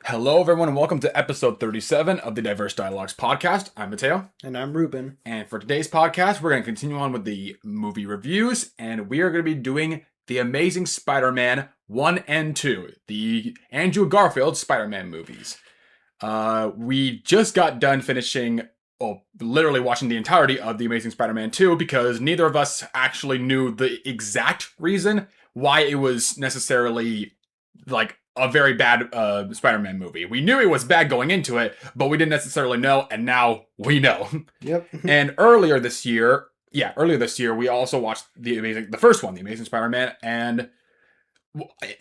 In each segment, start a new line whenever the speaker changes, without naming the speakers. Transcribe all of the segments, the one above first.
Hello, everyone, and welcome to episode 37 of the Diverse Dialogues podcast. I'm Mateo.
And I'm Ruben.
And for today's podcast, we're going to continue on with the movie reviews, and we are going to be doing The Amazing Spider-Man 1 and 2, the Andrew Garfield Spider-Man movies. We just got done literally watching the entirety of The Amazing Spider-Man 2 because neither of us actually knew the exact reason why it was necessarily like a very bad Spider-Man movie. We knew it was bad going into it, but we didn't necessarily know, and now we know.
Yep.
And earlier this year, we also watched the first one, The Amazing Spider-Man, and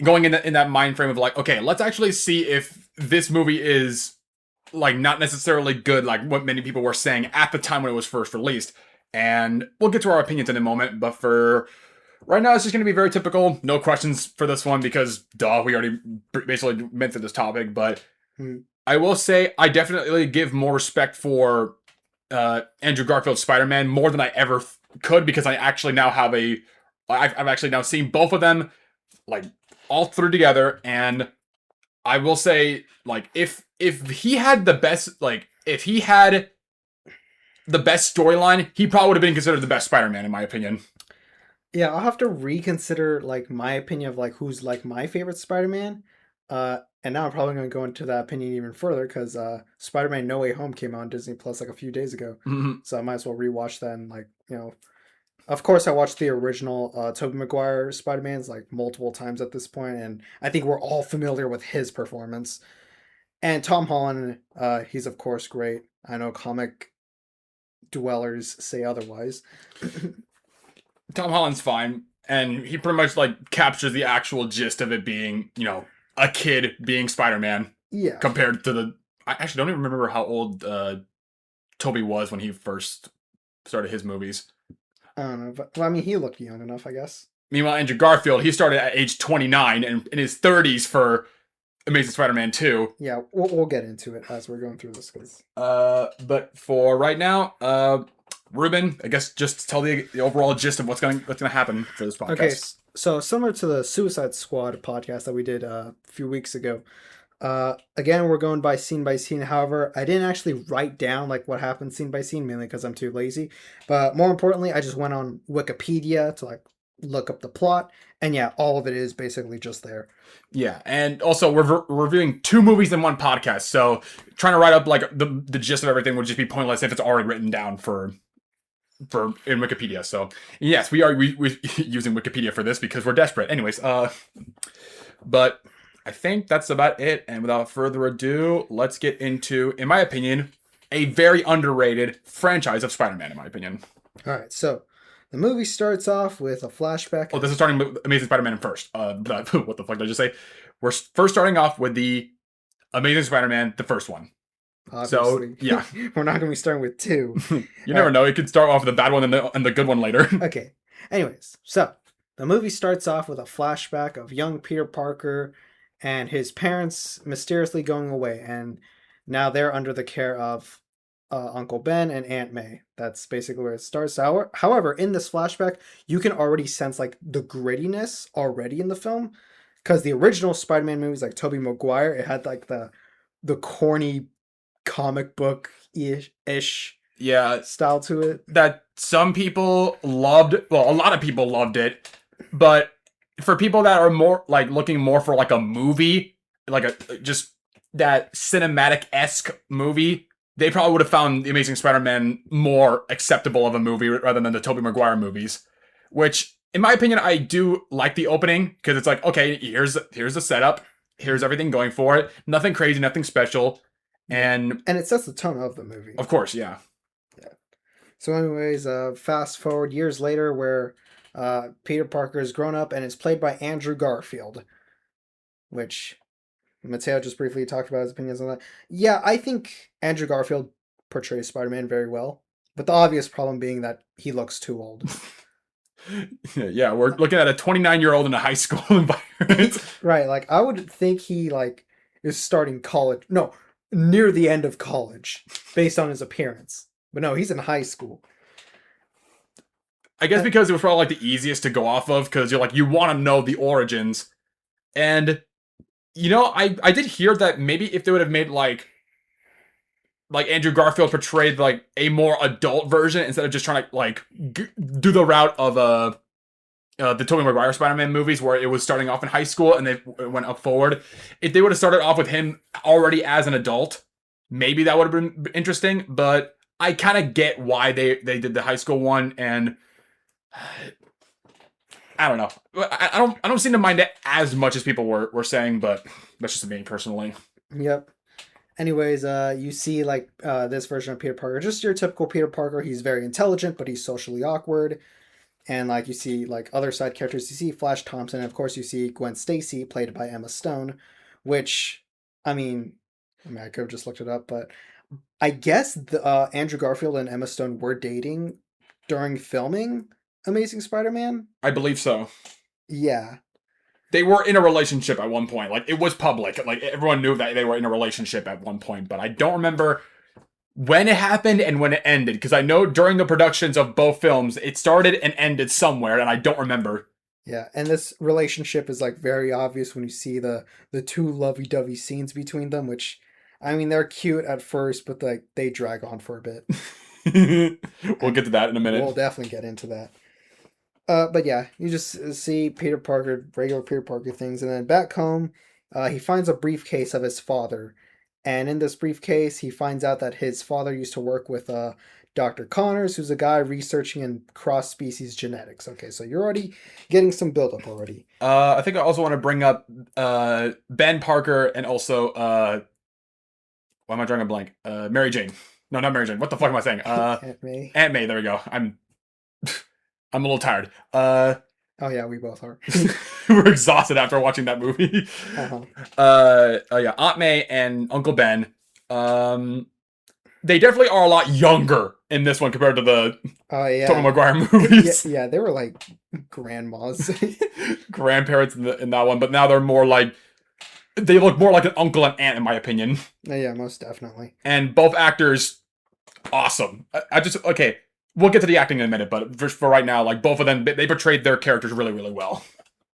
going in that mind frame of like, okay, let's actually see if this movie is like not necessarily good, like what many people were saying at the time when it was first released. And we'll get to our opinions in a moment, but for right now, it's just going to be very typical. No questions for this one because, we already basically went through this topic. But I will say I definitely give more respect for Andrew Garfield's Spider-Man more than I ever could because I actually now have I've actually now seen both of them like all through together, and I will say like if he had the best storyline, he probably would have been considered the best Spider-Man in my opinion.
Yeah, I'll have to reconsider like my opinion of like who's like my favorite Spider-Man. And now I'm probably going to go into that opinion even further because Spider-Man No Way Home came out on Disney Plus like a few days ago.
Mm-hmm.
So I might as well rewatch that and of course I watched the original Tobey Maguire Spider-Man's like multiple times at this point, and I think we're all familiar with his performance. And Tom Holland, he's of course great. I know comic dwellers say otherwise.
Tom Holland's fine, and he pretty much like captures the actual gist of it being, a kid being Spider-Man.
Yeah.
Compared to I actually don't even remember how old Toby was when he first started his movies.
I don't know, but well, I mean, he looked young enough, I guess.
Meanwhile, Andrew Garfield, he started at age 29 and in his 30s for Amazing Spider-Man 2.
Yeah, we'll get into it as we're going through this.
But for right now, Ruben, I guess just tell the overall gist of what's going to happen for this podcast.
Okay, so similar to the Suicide Squad podcast that we did a few weeks ago, again we're going by scene. However, I didn't actually write down like what happened scene by scene, mainly because I'm too lazy. But more importantly, I just went on Wikipedia to like look up the plot, and yeah, all of it is basically just there.
Yeah, and also we're reviewing two movies in one podcast, so trying to write up like the gist of everything would just be pointless if it's already written down in Wikipedia. So yes, we are using Wikipedia for this because we're desperate. Anyways, but I think that's about it. And without further ado, let's get into, in my opinion, a very underrated franchise of Spider-Man. In my opinion.
All right, so the movie starts off with a flashback.
Oh, this is starting with Amazing Spider-Man first. What the fuck did I just say? We're first starting off with the Amazing Spider-Man, the first one.
Obviously.
So yeah,
we're not going to be starting with two.
You never know. It could start off with the bad one and the good one later.
Okay. Anyways, so the movie starts off with a flashback of young Peter Parker and his parents mysteriously going away, and now they're under the care of Uncle Ben and Aunt May. That's basically where it starts. However, in this flashback, you can already sense like the grittiness already in the film, because the original Spider-Man movies, like Tobey Maguire, it had like the corny comic book ish style to it
that some people loved. Well, a lot of people loved it, but for people that are more like looking more for like a movie, like a just that cinematic-esque movie, they probably would have found The Amazing Spider-Man more acceptable of a movie rather than the Tobey Maguire movies, which in my opinion I do like the opening because it's like, okay, here's the setup, here's everything going for it, nothing crazy, nothing special. And
it sets the tone of the movie.
Of course, yeah.
So anyways, fast forward years later where Peter Parker is grown up and is played by Andrew Garfield, which Mateo just briefly talked about his opinions on that. Yeah, I think Andrew Garfield portrays Spider-Man very well, but the obvious problem being that he looks too old.
Yeah, we're looking at a 29-year-old in a high school environment.
Right, like I would think he like is starting college. No, near the end of college based on his appearance. But no, he's in high school.
I guess because it was probably like the easiest to go off of because you're like, you want to know the origins. And I did hear that maybe if they would have made like Andrew Garfield portrayed like a more adult version instead of just trying to like do the route of the Tobey Maguire Spider-Man movies where it was starting off in high school and they went up forward. If they would have started off with him already as an adult, maybe that would have been interesting. But I kind of get why they did the high school one, and I don't know. I don't seem to mind it as much as people were saying, but that's just me personally.
Yep. Anyways, you see like this version of Peter Parker, just your typical Peter Parker. He's very intelligent, but he's socially awkward. And like you see like other side characters, you see Flash Thompson, and of course you see Gwen Stacy, played by Emma Stone, which I mean, I could have just looked it up, but I guess the Andrew Garfield and Emma Stone were dating during filming Amazing Spider-Man.
I believe so.
Yeah,
They were in a relationship at one point. Like it was public. Like everyone knew that they were in a relationship at one point, but I don't remember when it happened and when it ended, because I know during the productions of both films it started and ended somewhere, and I don't remember.
yeah, and this relationship is like very obvious when you see the two lovey-dovey scenes between them, which I mean they're cute at first, but like they drag on for a bit.
We'll get to that in a minute.
We'll definitely get into that. But yeah, you just see Peter Parker, regular Peter Parker things, and then back home, he finds a briefcase of his father, and in this briefcase, he finds out that his father used to work with Dr. Connors, who's a guy researching in cross-species genetics. Okay, so you're already getting some buildup already.
I think I also want to bring up Ben Parker and also why am I drawing a blank? Mary Jane. No, not Mary Jane. What the fuck am I saying?
Aunt May.
Aunt May. There we go. I'm a little tired.
Oh yeah, we both are.
We're exhausted after watching that movie.
Uh-huh.
Oh yeah, Aunt May and Uncle Ben. They definitely are a lot younger in this one compared to the
Oh yeah.
Tobey Maguire movies.
Yeah, they were like grandmas.
Grandparents in that one, but now they're more like they look more like an uncle and aunt in my opinion.
Yeah, most definitely.
And both actors, awesome. I just okay. We'll get to the acting in a minute, but for right now, like both of them, they portrayed their characters really, really well,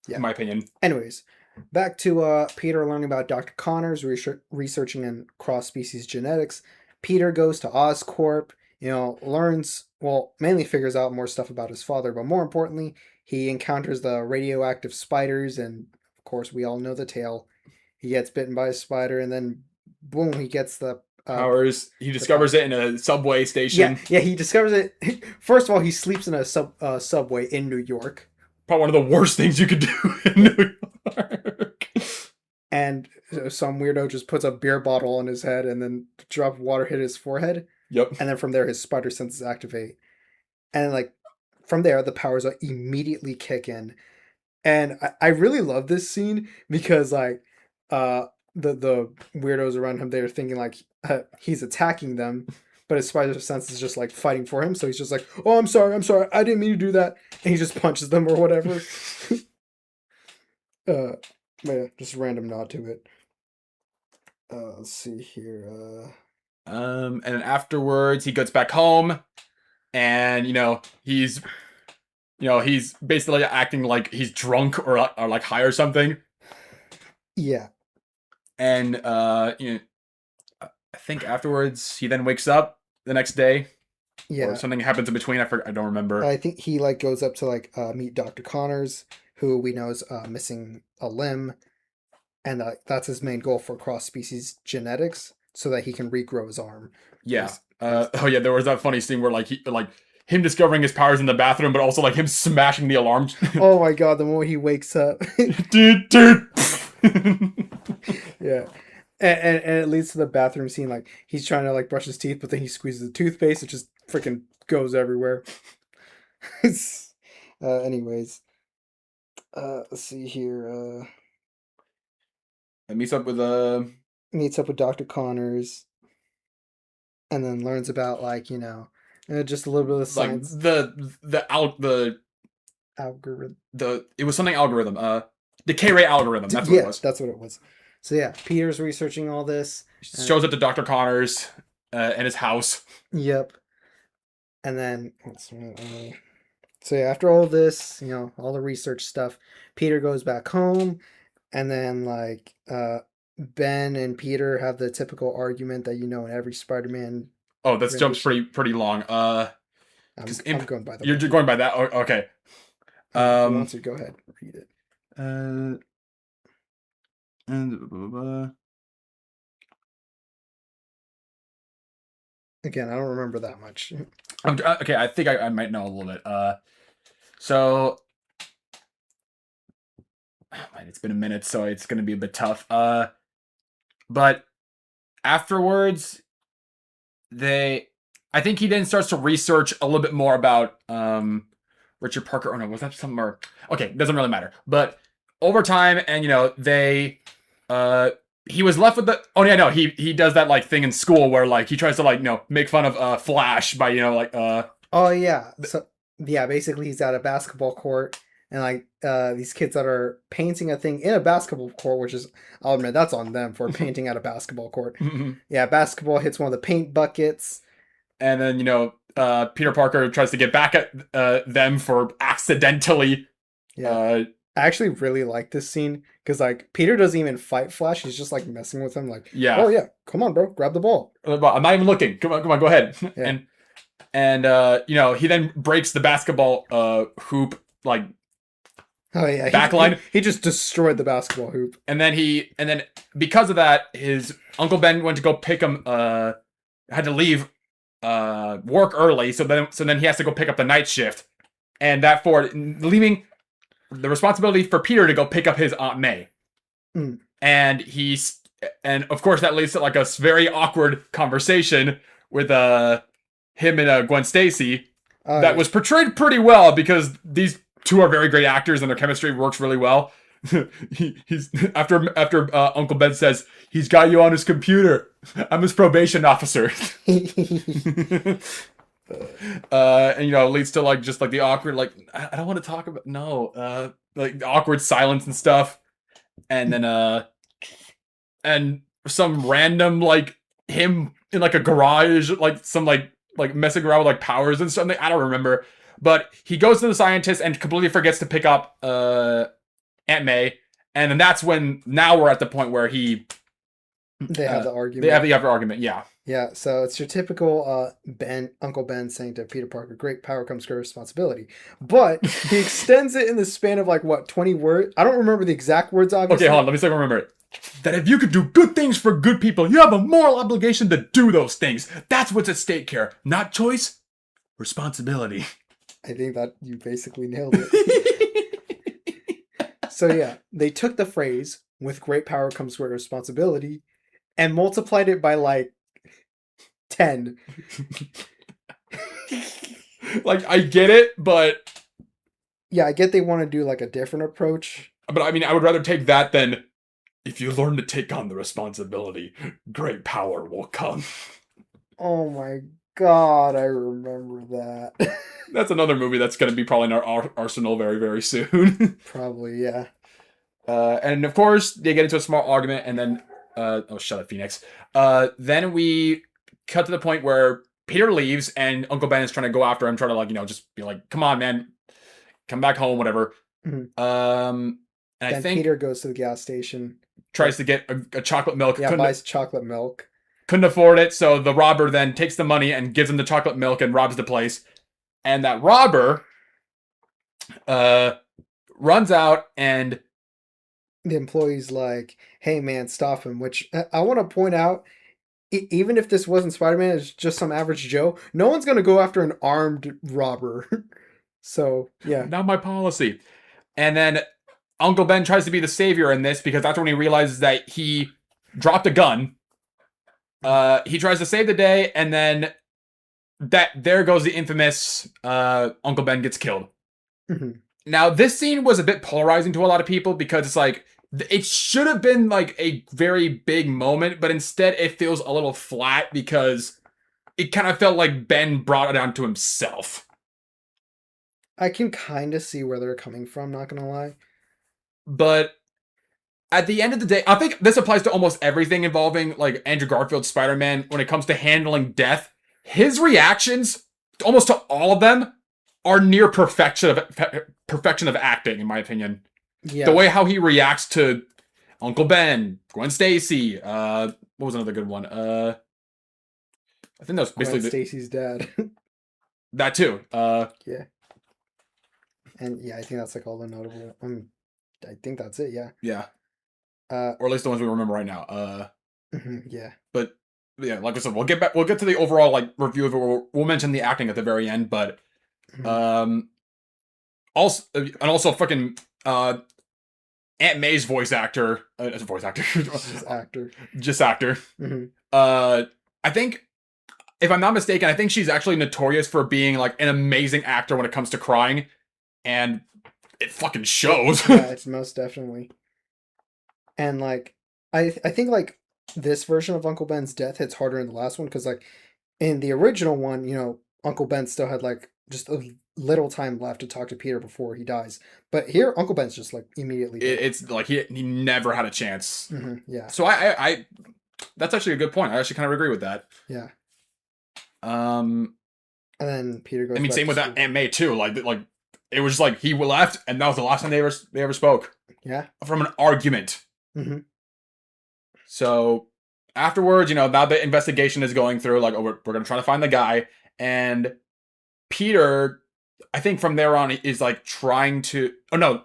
in my opinion.
Anyways, back to Peter learning about Dr. Connors, researching in cross-species genetics. Peter goes to Oscorp, learns, well, mainly figures out more stuff about his father, but more importantly, he encounters the radioactive spiders, and of course, we all know the tale. He gets bitten by a spider, and then boom, he gets the
powers. He discovers it in a subway station.
Yeah, he discovers it. First of all, he sleeps in a subway in New York.
Probably one of the worst things you could do in New York.
And some weirdo just puts a beer bottle on his head, and then a drop of water hit his forehead.
Yep.
And then from there, his spider senses activate. And like from there, the powers immediately kick in. And I really love this scene because like the weirdos around him, they're thinking like he's attacking them, but his spider sense is just like fighting for him. So he's just like, "Oh, I'm sorry, I didn't mean to do that," and he just punches them or whatever. Yeah, just random nod to it. Let's see here.
And then afterwards he gets back home, and he's basically acting like he's drunk or like high or something.
Yeah.
And I think afterwards he then wakes up the next day.
Yeah.
Or something happens in between. I don't remember.
I think he like goes up to like meet Dr. Connors, who we know is missing a limb, and that's his main goal for cross-species genetics, so that he can regrow his arm.
Yeah. Oh yeah, there was that funny scene where like him discovering his powers in the bathroom, but also like him smashing the alarm.
Oh my god, the moment he wakes up.
Dude.
Yeah. And it leads to the bathroom scene, like he's trying to like brush his teeth, but then he squeezes the toothpaste, it just freaking goes everywhere. Anyways. Let's see here.
It meets up with
Dr. Connors, and then learns about like just a little bit of science.
Like the
algorithm.
It was something algorithm. The K-ray algorithm. That's what it was.
That's what it was. So yeah, Peter's researching all this.
Shows up to Dr. Connors and his house.
Yep. And then so yeah, after all this, all the research stuff, Peter goes back home, And then like Ben and Peter have the typical argument that you know in every Spider-Man
Oh, this jumps
rendition.
pretty long.
I'm
Because
I'm going by the
you're
book.
going by that. Oh, okay.
I mean, if you want
Um.
to, go ahead and read it.
Uh. And
Again, I don't remember that much.
okay, I think I might know a little bit. So man, it's been a minute, so it's gonna be a bit tough. But afterwards, I think he then starts to research a little bit more about Richard Parker. Oh no, was that somewhere? Okay, doesn't really matter. But over time, and he was left with the. Oh yeah, no, he does that like thing in school where like he tries to like make fun of Flash by
Oh yeah. So yeah, basically he's at a basketball court and like these kids that are painting a thing in a basketball court, which is I'll admit that's on them for painting at a basketball court. Yeah, basketball hits one of the paint buckets.
and then Peter Parker tries to get back at them for accidentally.
Yeah.
Uh,
I actually really like this scene because like Peter doesn't even fight Flash. He's just like messing with him, like,
yeah.
oh yeah, come on, bro, grab the ball.
I'm not even looking. Come on, go ahead.
Yeah.
And he then breaks the basketball hoop like
Oh yeah,
backline.
He just destroyed the basketball hoop.
And then because of that, his Uncle Ben went to go pick him. Had to leave work early, so then he has to go pick up the night shift, and that for leaving the responsibility for Peter to go pick up his Aunt May.
Mm.
And of course that leads to like a very awkward conversation with him and Gwen Stacy that was portrayed pretty well because these two are very great actors and their chemistry works really well. He's after Uncle Ben says he's got you on his computer. I'm his probation officer. And it leads to like just like the awkward like I don't want to talk about like awkward silence and stuff, and then and some random like him in like a garage like some like messing around with like powers and something I don't remember, but he goes to the scientist and completely forgets to pick up Aunt May, and then that's when now we're at the point where
they have the argument.
They have the other argument, yeah.
Yeah, so it's your typical Uncle Ben saying to Peter Parker, great power comes great responsibility. But he extends it in the span of like, what, 20 words? I don't remember the exact words, obviously.
Okay, hold on, let me see if I remember it. That if you could do good things for good people, you have a moral obligation to do those things. That's what's at stake here. Not choice, responsibility.
I think that you basically nailed it. So yeah, they took the phrase, with great power comes great responsibility, and multiplied it by like 10.
Like, I get it, but...
Yeah, I get they want to do like a different approach.
But I mean, I would rather take that than... If you learn to take on the responsibility, great power will come.
Oh my god, I remember that.
That's another movie that's going to be probably in our arsenal very, very soon.
Probably, yeah.
And of course, they get into a small argument, and then... oh, shut up, Phoenix. Then we cut to the point where Peter leaves, and Uncle Ben is trying to go after him, trying to, like, just be like, come on, man. Come back home, whatever.
Mm-hmm.
And
then
I think...
Peter goes to the gas station.
Tries to get a chocolate milk.
Yeah, buys chocolate milk.
Couldn't afford it, so the robber then takes the money and gives him the chocolate milk and robs the place. And that robber runs out, and
the employee's like, hey man, stop him. Which I want to point out, even if this wasn't Spider-Man, it's just some average Joe, no one's going to go after an armed robber. So, yeah.
Not my policy. And then Uncle Ben tries to be the savior in this because that's when he realizes that he dropped a gun. He tries to save the day, and then there goes the infamous Uncle Ben gets killed.
Mm-hmm.
Now, this scene was a bit polarizing to a lot of people because it's like, it should have been like a very big moment, but instead it feels a little flat because it kind of felt like Ben brought it on to himself.
I can kind of see where they're coming from, not gonna lie.
But at the end of the day, I think this applies to almost everything involving like Andrew Garfield's Spider-Man when it comes to handling death. His reactions, almost to all of them, are near perfection of acting, in my opinion. Yeah. The way how he reacts to Uncle Ben, Gwen Stacy. What was another good one? I think that was basically
Gwen Stacy's dad.
that too.
Yeah. And yeah, I think that's like all the notable. I think that's it. Yeah.
Yeah.
Uh,
Or at least the ones we remember right now.
yeah.
But yeah, like I said, we'll get to the overall like review of it. We'll mention the acting at the very end, but also fucking Aunt May's voice actor,
Just actor.
just actor.
Mm-hmm.
I think if I'm not mistaken, I think she's actually notorious for being like an amazing actor when it comes to crying, and it fucking shows.
Yeah, it's most definitely. And like, I think like this version of Uncle Ben's death hits harder in the last one because like in the original one, you know, Uncle Ben still had like just a little time left to talk to Peter before he dies. But here, Uncle Ben's just like immediately dead.
It's like he never had a chance.
Yeah.
So I that's actually a good point. I actually kind of agree with that.
Yeah.
And
then Peter goes.
I mean,
back
same
to
with
school.
that Aunt May too. Like it was just like he left, and that was the last time they ever spoke.
Yeah.
From an argument.
Mm-hmm.
So afterwards, you know, now the investigation is going through. Like, oh, we're gonna try to find the guy, and Peter, I think from there on is like trying to. Oh no.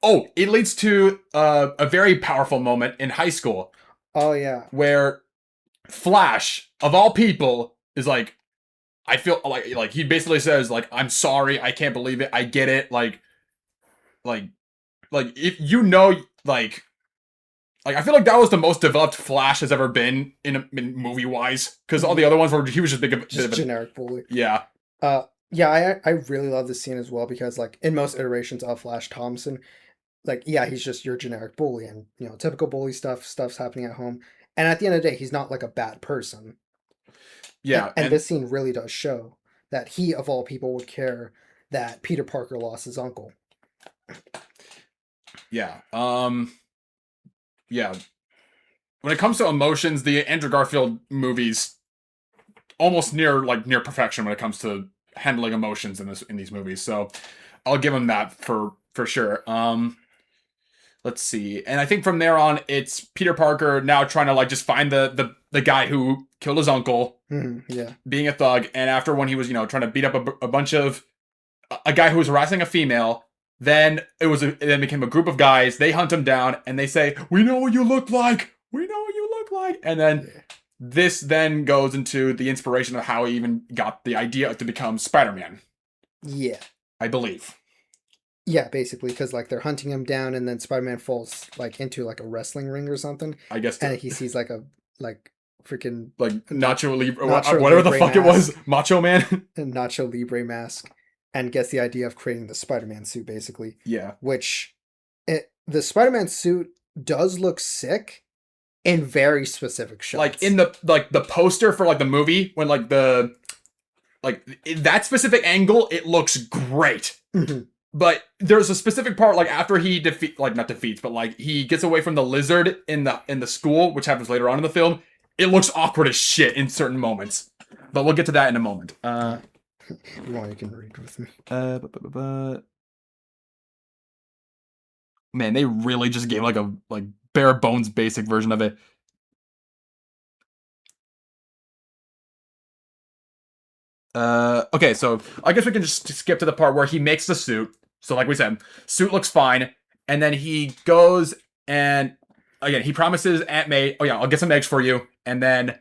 Oh, it leads to a very powerful moment in high school.
Oh yeah.
Where Flash, of all people, is like, I feel like he basically says like, I'm sorry, I can't believe it, I get it, like if you know like I feel like that was the most developed Flash has ever been in movie wise, because all the other ones were he was just big of
just generic bully.
Yeah.
Yeah, I really love this scene as well because like in most iterations of Flash Thompson, like yeah, he's just your generic bully and you know typical bully stuff's happening at home, and at the end of the day, he's not like a bad person.
Yeah,
and this scene really does show that he of all people would care that Peter Parker lost his uncle.
Yeah. Yeah. When it comes to emotions, the Andrew Garfield movies almost near perfection when it comes to handling emotions in these movies. So I'll give him that for sure. Let's see. And I think from there on it's Peter Parker now trying to like just find the guy who killed his uncle.
Yeah.
Being a thug, and after when he was, you know, trying to beat up a bunch of a guy who was harassing a female, then it became a group of guys. They hunt him down and they say, "We know what you look like. We know what you look like." And then this then goes into the inspiration of how he even got the idea to become Spider-Man.
Yeah.
I believe.
Yeah, basically, because like they're hunting him down, and then Spider-Man falls like into like a wrestling ring or something.
I guess.
And he sees like a freaking
like Nacho Libre,
Nacho
whatever
Libre
the fuck
mask.
it was, Macho Man.
Nacho Libre mask, and gets the idea of creating the Spider-Man suit, basically.
Yeah.
Which the Spider-Man suit does look sick in very specific shots.
Like in the poster for like the movie, when like in that specific angle, it looks great. But there's a specific part like after he not defeats, but like he gets away from the lizard in the school, which happens later on in the film. It looks awkward as shit in certain moments. But we'll get to that in a moment.
You can read with me.
Man, they really just gave like a bare bones basic version of it. Okay, so I guess we can just skip to the part where he makes the suit. So like we said, suit looks fine, and then he goes and again he promises Aunt May, "Oh yeah, I'll get some eggs for you," and then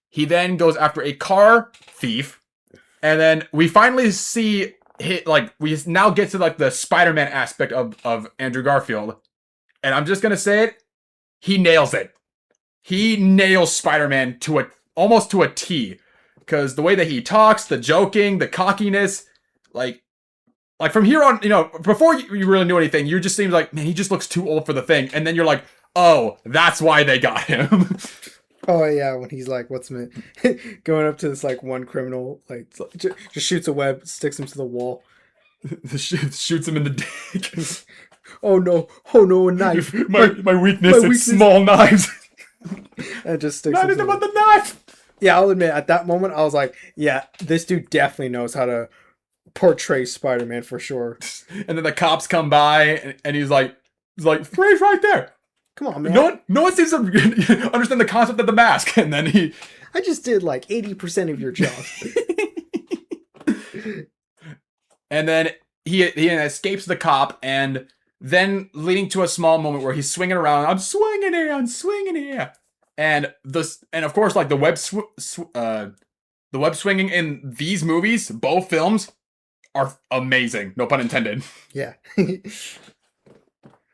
he then goes after a car thief, and then we finally see we now get to like the Spider-Man aspect of Andrew Garfield, and I'm just gonna say it, he nails it. He nails Spider-Man almost to a T. Because the way that he talks, the joking, the cockiness, like from here on, you know, before you really knew anything, you just seemed like, man, he just looks too old for the thing. And then you're like, oh, that's why they got him.
Oh yeah, when he's like, going up to this like one criminal, like just shoots a web, sticks him to the wall,
shoots him in the dick.
Oh no, a knife.
my weakness is small knives.
And just sticks
Not
him
even about the knife.
Yeah, I'll admit, at that moment, I was like, yeah, this dude definitely knows how to portray Spider-Man for sure.
And then the cops come by, and he's like, freeze right there.
Come on, man.
No one seems to understand the concept of the mask. And then
I just did like 80% of your job.
and then he escapes the cop, and then leading to a small moment where he's swinging around. I'm swinging here. And of course, like the web swinging in these movies, both films, are amazing. No pun intended.
Yeah.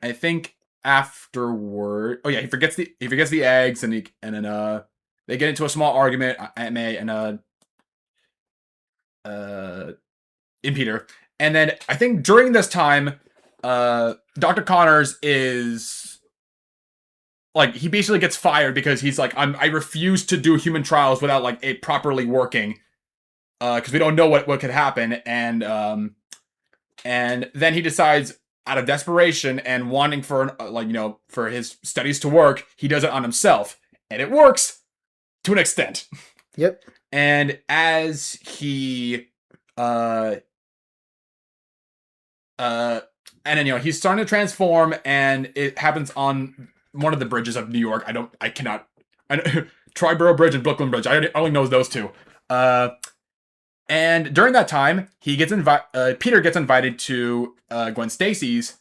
I think afterward, oh yeah, he forgets the eggs, and then they get into a small argument, Aunt May and in Peter, and then I think during this time, Dr. Connors is like, he basically gets fired because he's like, I refuse to do human trials without like it properly working, because we don't know what could happen, and then he decides, out of desperation and wanting for for his studies to work, he does it on himself, and it works to an extent.
Yep.
And as he and then he's starting to transform, and it happens on one of the bridges of New York. I Triborough Bridge and Brooklyn Bridge. I only know those two. And during that time, Peter gets invited to Gwen Stacy's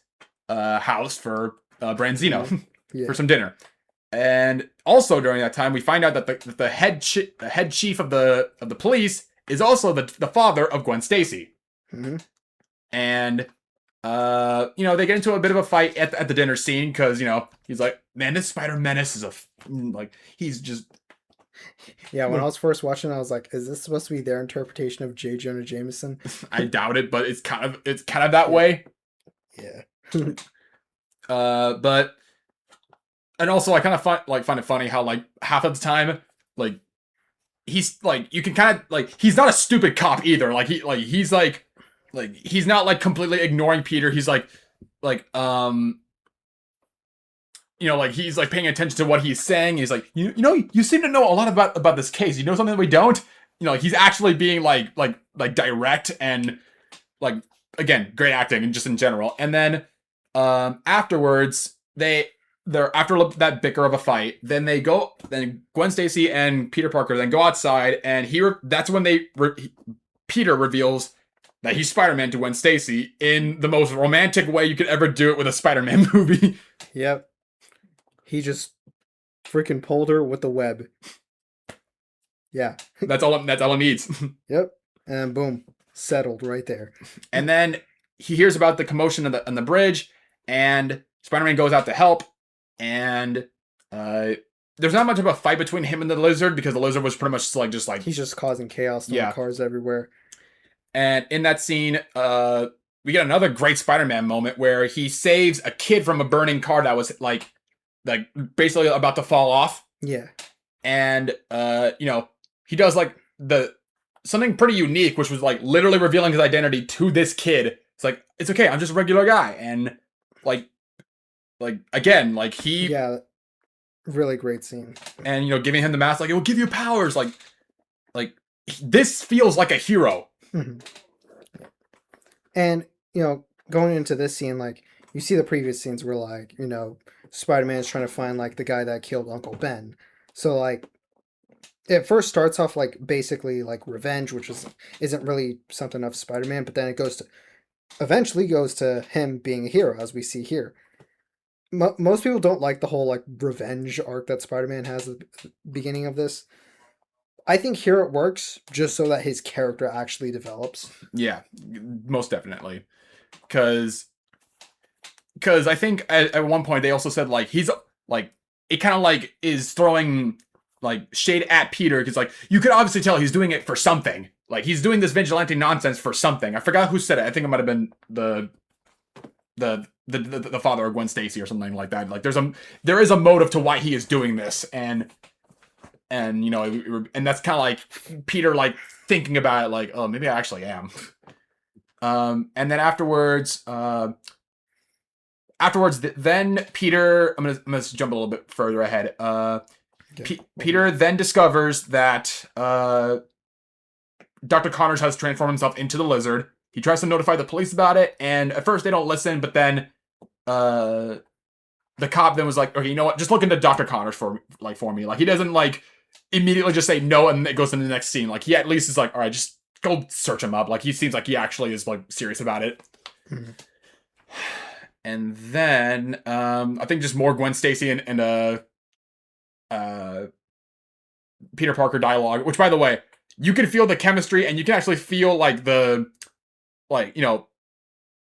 house for Branzino for some dinner. And also during that time, we find out that the head chief of the police is also the father of Gwen Stacy.
Mm-hmm.
And they get into a bit of a fight at the dinner scene, because he's like, man, this Spider Menace is he's just.
Yeah, when I was first watching, I was like, "Is this supposed to be their interpretation of J. Jonah Jameson?"
I doubt it, but it's kind of that way.
Yeah.
But and also I kind of find it funny how like half of the time, like, he's like, you can kind of like, he's not a stupid cop either. Like he's not like completely ignoring Peter. He's like he's like paying attention to what he's saying. He's like, you seem to know a lot about this case. You know something that we don't? He's actually being like direct, and like, again, great acting and just in general. And then afterwards, they're after that bicker of a fight, then Gwen Stacy and Peter Parker then go outside, and that's when Peter reveals that he's Spider-Man to Gwen Stacy in the most romantic way you could ever do it with a Spider-Man movie.
Yep. He just freaking pulled her with the web. Yeah.
That's all it needs.
Yep. And boom. Settled right there.
And then he hears about the commotion on the bridge, and Spider-Man goes out to help, and there's not much of a fight between him and the Lizard, because the Lizard was pretty much just like...
He's just causing chaos, throwing cars everywhere.
And in that scene, we get another great Spider-Man moment where he saves a kid from a burning car that was like basically about to fall off.
Yeah.
And he does like something pretty unique, which was like literally revealing his identity to this kid. It's like, it's okay, I'm just a regular guy. And like again, like
yeah, really great scene.
And giving him the mask, like, it will give you powers. Like this feels like a hero.
Mm-hmm. And going into this scene, like, you see the previous scenes where, like, Spider-Man is trying to find like the guy that killed Uncle Ben. So like, it first starts off like basically like revenge, which isn't really something of Spider-Man, but then it eventually goes to him being a hero, as we see here. Most people don't like the whole like revenge arc that Spider-Man has at the beginning of this. I think here it works just so that his character actually develops.
Yeah, most definitely. Because I think at one point they also said like he's like, it kind of like is throwing like shade at Peter, because like you could obviously tell he's doing it for something. Like he's doing this vigilante nonsense for something. I forgot who said it. I think it might have been the father of Gwen Stacy or something like that. Like there is a motive to why he is doing this, and and that's kind of like Peter like thinking about it, like, oh, maybe I actually am. And then afterwards, then Peter, I'm gonna jump a little bit further ahead. Peter then discovers that Dr. Connors has transformed himself into the Lizard. He tries to notify the police about it, and at first they don't listen, but then the cop then was like, okay, you know what? Just look into Dr. Connors for me. Like he doesn't like immediately just say no and it goes to the next scene. Like he at least is like, all right, just go search him up. Like he seems like he actually is like serious about it.
Mhm.
And then I think just more Gwen Stacy and Peter Parker dialogue, which by the way, you can feel the chemistry and you can actually feel like the like, you know,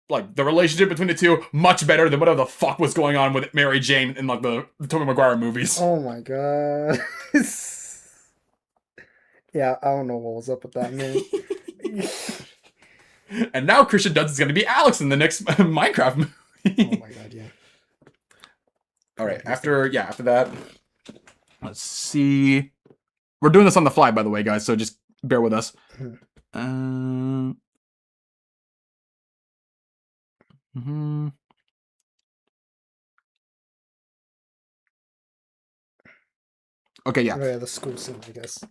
like the relationship between the two much better than whatever the fuck was going on with Mary Jane in like the Tobey Maguire movies.
Oh my god. Yeah, I don't know what was up with that, man.
And now Christian Dunst is going to be Alex in the next Minecraft movie.
Oh my god, yeah.
All right, after that, let's see. We're doing this on the fly, by the way, guys, so just bear with us. Mm-hmm. Okay, yeah.
Oh yeah, the school scene, I guess.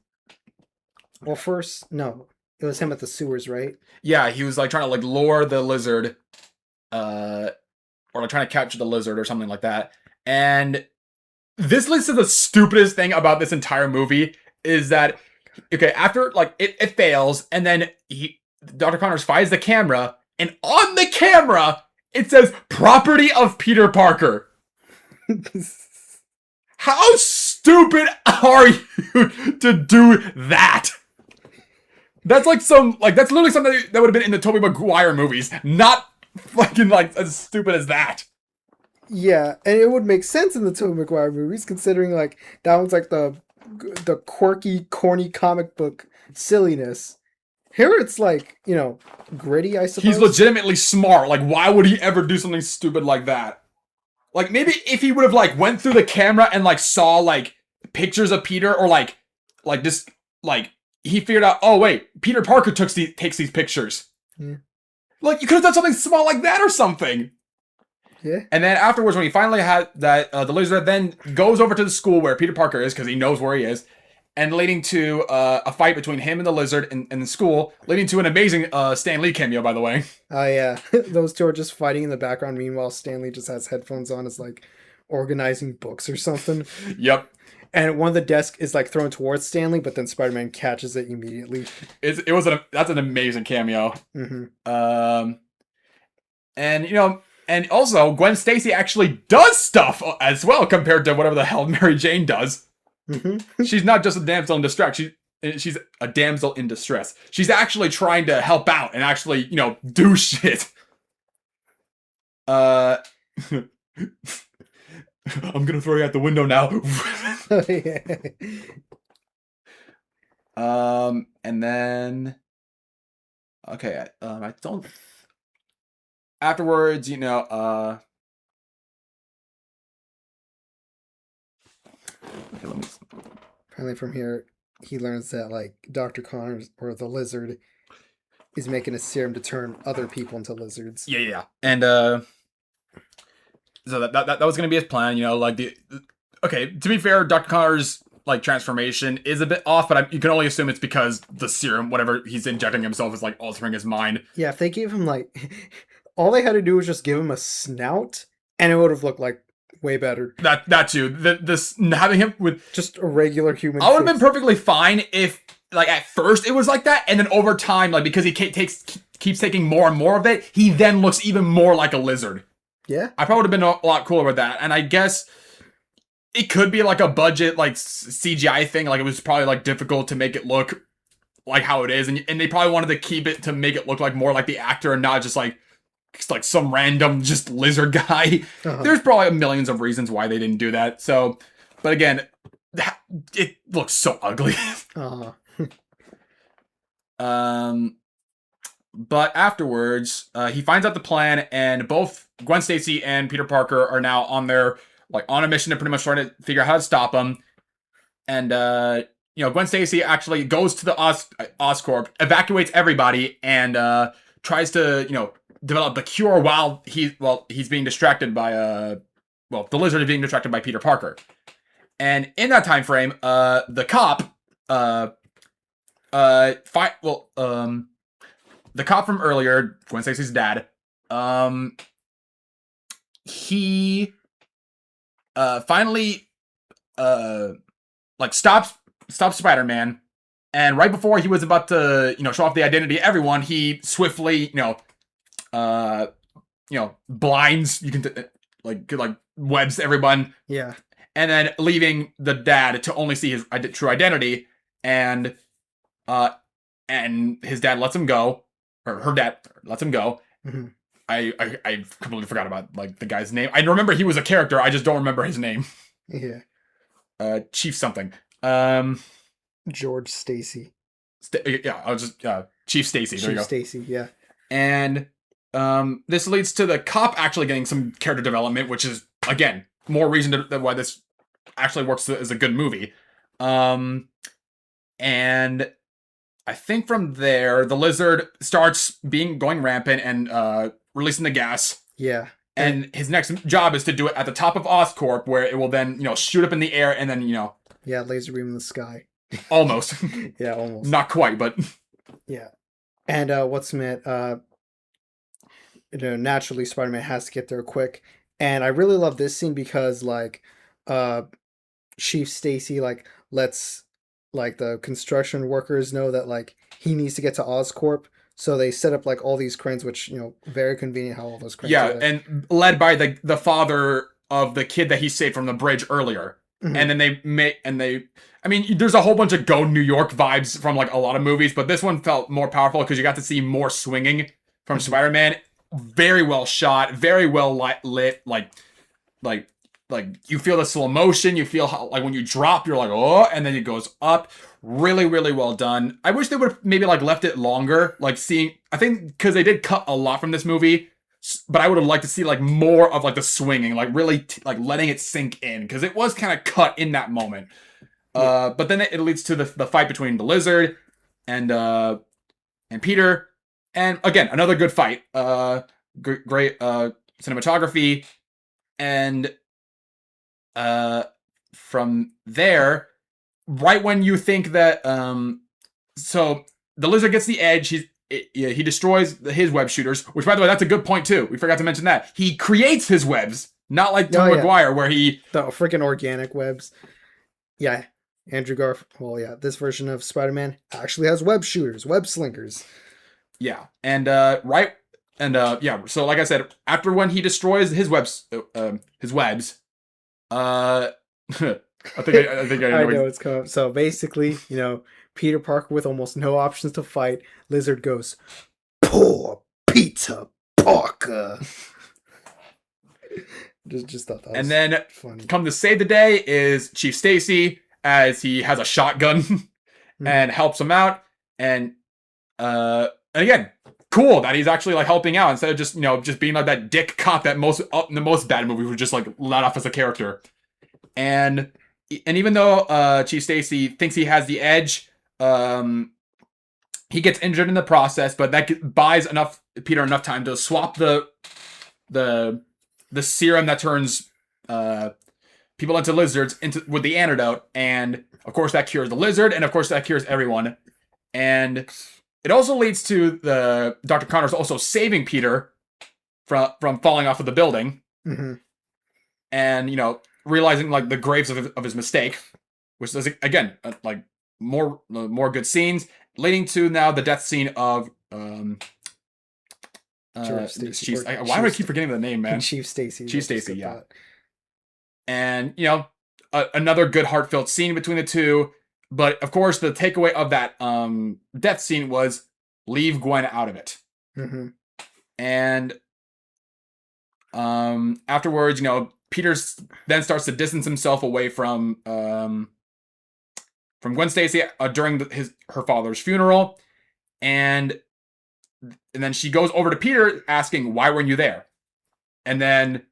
Well, first, no, it was him at the sewers, right?
Yeah, he was like trying to like lure the lizard, or like trying to capture the lizard or something like that. And this leads to the stupidest thing about this entire movie is that, okay, after like it fails, and then Dr. Connors finds the camera, and on the camera it says "property of Peter Parker." How stupid are you to do that? That's like that's literally something that would have been in the Tobey Maguire movies, not fucking like as stupid as that.
Yeah, and it would make sense in the Tobey Maguire movies, considering like that one's like the quirky, corny comic book silliness. Here it's like, you know, gritty, I suppose.
He's legitimately smart. Like, why would he ever do something stupid like that? Like, maybe if he would have like went through the camera and like saw like pictures of Peter, or like this, like he figured out, oh wait, Peter Parker takes these pictures.
Yeah.
Like, you could have done something small like that or something.
Yeah.
And then afterwards, when he finally had that, the lizard then goes over to the school where Peter Parker is, because he knows where he is, and leading to a fight between him and the lizard in the school, leading to an amazing Stan Lee cameo, by the way.
Oh yeah, those two are just fighting in the background. Meanwhile, Stanley just has headphones on, is like organizing books or something.
Yep.
And one of the desks is like thrown towards Stanley, but then Spider-Man catches it immediately.
That's an amazing cameo.
Mm-hmm.
And you know, and also Gwen Stacy actually does stuff as well compared to whatever the hell Mary Jane does.
Mm-hmm.
She's not just a damsel in distress. She's a damsel in distress. She's actually trying to help out and actually, you know, do shit. I'm gonna throw you out the window now. And then, okay, I don't. Afterwards, you know, okay, let me.
Finally, from here, he learns that like Dr. Connors or the lizard is making a serum to turn other people into lizards.
Yeah. And so that was gonna be his plan, you know, like okay, to be fair, Dr. Connor's like transformation is a bit off, but you can only assume it's because the serum, whatever he's injecting himself, is like altering his mind.
Yeah, if they gave him like, all they had to do was just give him a snout, and it would have looked like way better.
That too. This having him with
just a regular human.
I would have been perfectly fine if like at first it was like that, and then over time, like because he keeps taking more and more of it, he then looks even more like a lizard.
Yeah,
I probably would have been a lot cooler with that, and I guess it could be like a budget like CGI thing. Like it was probably like difficult to make it look like how it is, and they probably wanted to keep it to make it look like more like the actor and not just like some random just lizard guy.
Uh-huh.
There's probably millions of reasons why they didn't do that. So, but again, it looks so ugly.
Uh-huh.
But afterwards, he finds out the plan, and both Gwen Stacy and Peter Parker are now on a mission to pretty much try to figure out how to stop him. And you know, Gwen Stacy actually goes to the Oscorp, evacuates everybody, and tries to, you know, develop the cure while he's being distracted by the lizard is being distracted by Peter Parker. And in that time frame, the cop the cop from earlier, Gwen Stacy's dad, he finally like stops Spider-Man, and right before he was about to show off the identity to everyone, he swiftly uh blinds, you can like webs everyone,
Yeah.
and then leaving the dad to only see his true identity, and uh his dad lets him go, or her dad lets him go.
Hmm.
I completely forgot about like the guy's name. I remember he was a character. I just don't remember his name.
Yeah.
Chief something. Um,
George Stacy.
yeah, I'll just Chief Stacy. There you
Chief
go.
Stacy. Yeah.
And this leads to the cop actually getting some character development, which is again more reason to why this actually works as a good movie. And I think from there, the lizard starts going rampant and releasing the gas.
Yeah.
And his next job is to do it at the top of Oscorp, where it will then, shoot up in the air and then,
Yeah, laser beam in the sky.
almost.
Yeah, almost.
Not quite, but.
Yeah. And what's meant, naturally Spider-Man has to get there quick. And I really love this scene because like Chief Stacy like lets like the construction workers know that like he needs to get to Oscorp. So they set up like all these cranes, which very convenient how all those cranes.
Yeah, and led by the father of the kid that he saved from the bridge earlier.
Mhm.
And then I mean, there's a whole bunch of Go New York vibes from like a lot of movies, but this one felt more powerful because you got to see more swinging from Spider-Man. Very well shot, very well lit, like you feel the slow motion, you feel how like when you drop, you're like, oh, and then it goes up. Really, really well done. I wish they would have maybe like left it longer, like I think because they did cut a lot from this movie, but I would have liked to see like more of like the swinging, like really like letting it sink in, because it was kind of cut in that moment. But then it leads to the fight between the lizard and Peter, and again another good fight. Great cinematography, and from there, right when you think that so the lizard gets the edge, he destroys his web shooters, which by the way, that's a good point too. We forgot to mention that. He creates his webs, not like Tom Maguire, where
the freaking organic webs. Yeah. Andrew Garfield. Well, yeah, this version of Spider-Man actually has web shooters, web slingers.
Yeah. And so like I said, after when he destroys his webs, I think I
know it's coming. So basically, Peter Parker with almost no options to fight, Lizard goes, "Poor Peter Parker." just thought that was
and then
funny.
Come to save the day is Chief Stacy, as he has a shotgun and helps him out. And again, cool that he's actually like helping out instead of just being like that dick cop that in the most bad movies would just like let off as a character. And even though Chief Stacy thinks he has the edge, he gets injured in the process, but that buys Peter enough time to swap the serum that turns people into lizards with the antidote, and of course that cures the lizard, and of course that cures everyone. And it also leads to the Dr. Connors also saving Peter from falling off of the building, and realizing like the graves of his mistake, which is again like more good scenes, leading to now the death scene of
Stacy.
Why do I keep forgetting the name, man?
Chief Stacy.
Chief Stacy, yeah. And another good heartfelt scene between the two, but of course the takeaway of that death scene was leave Gwen out of it. And afterwards, Peter then starts to distance himself away from Gwen Stacy during her father's funeral, and then she goes over to Peter asking, "Why weren't you there?" And then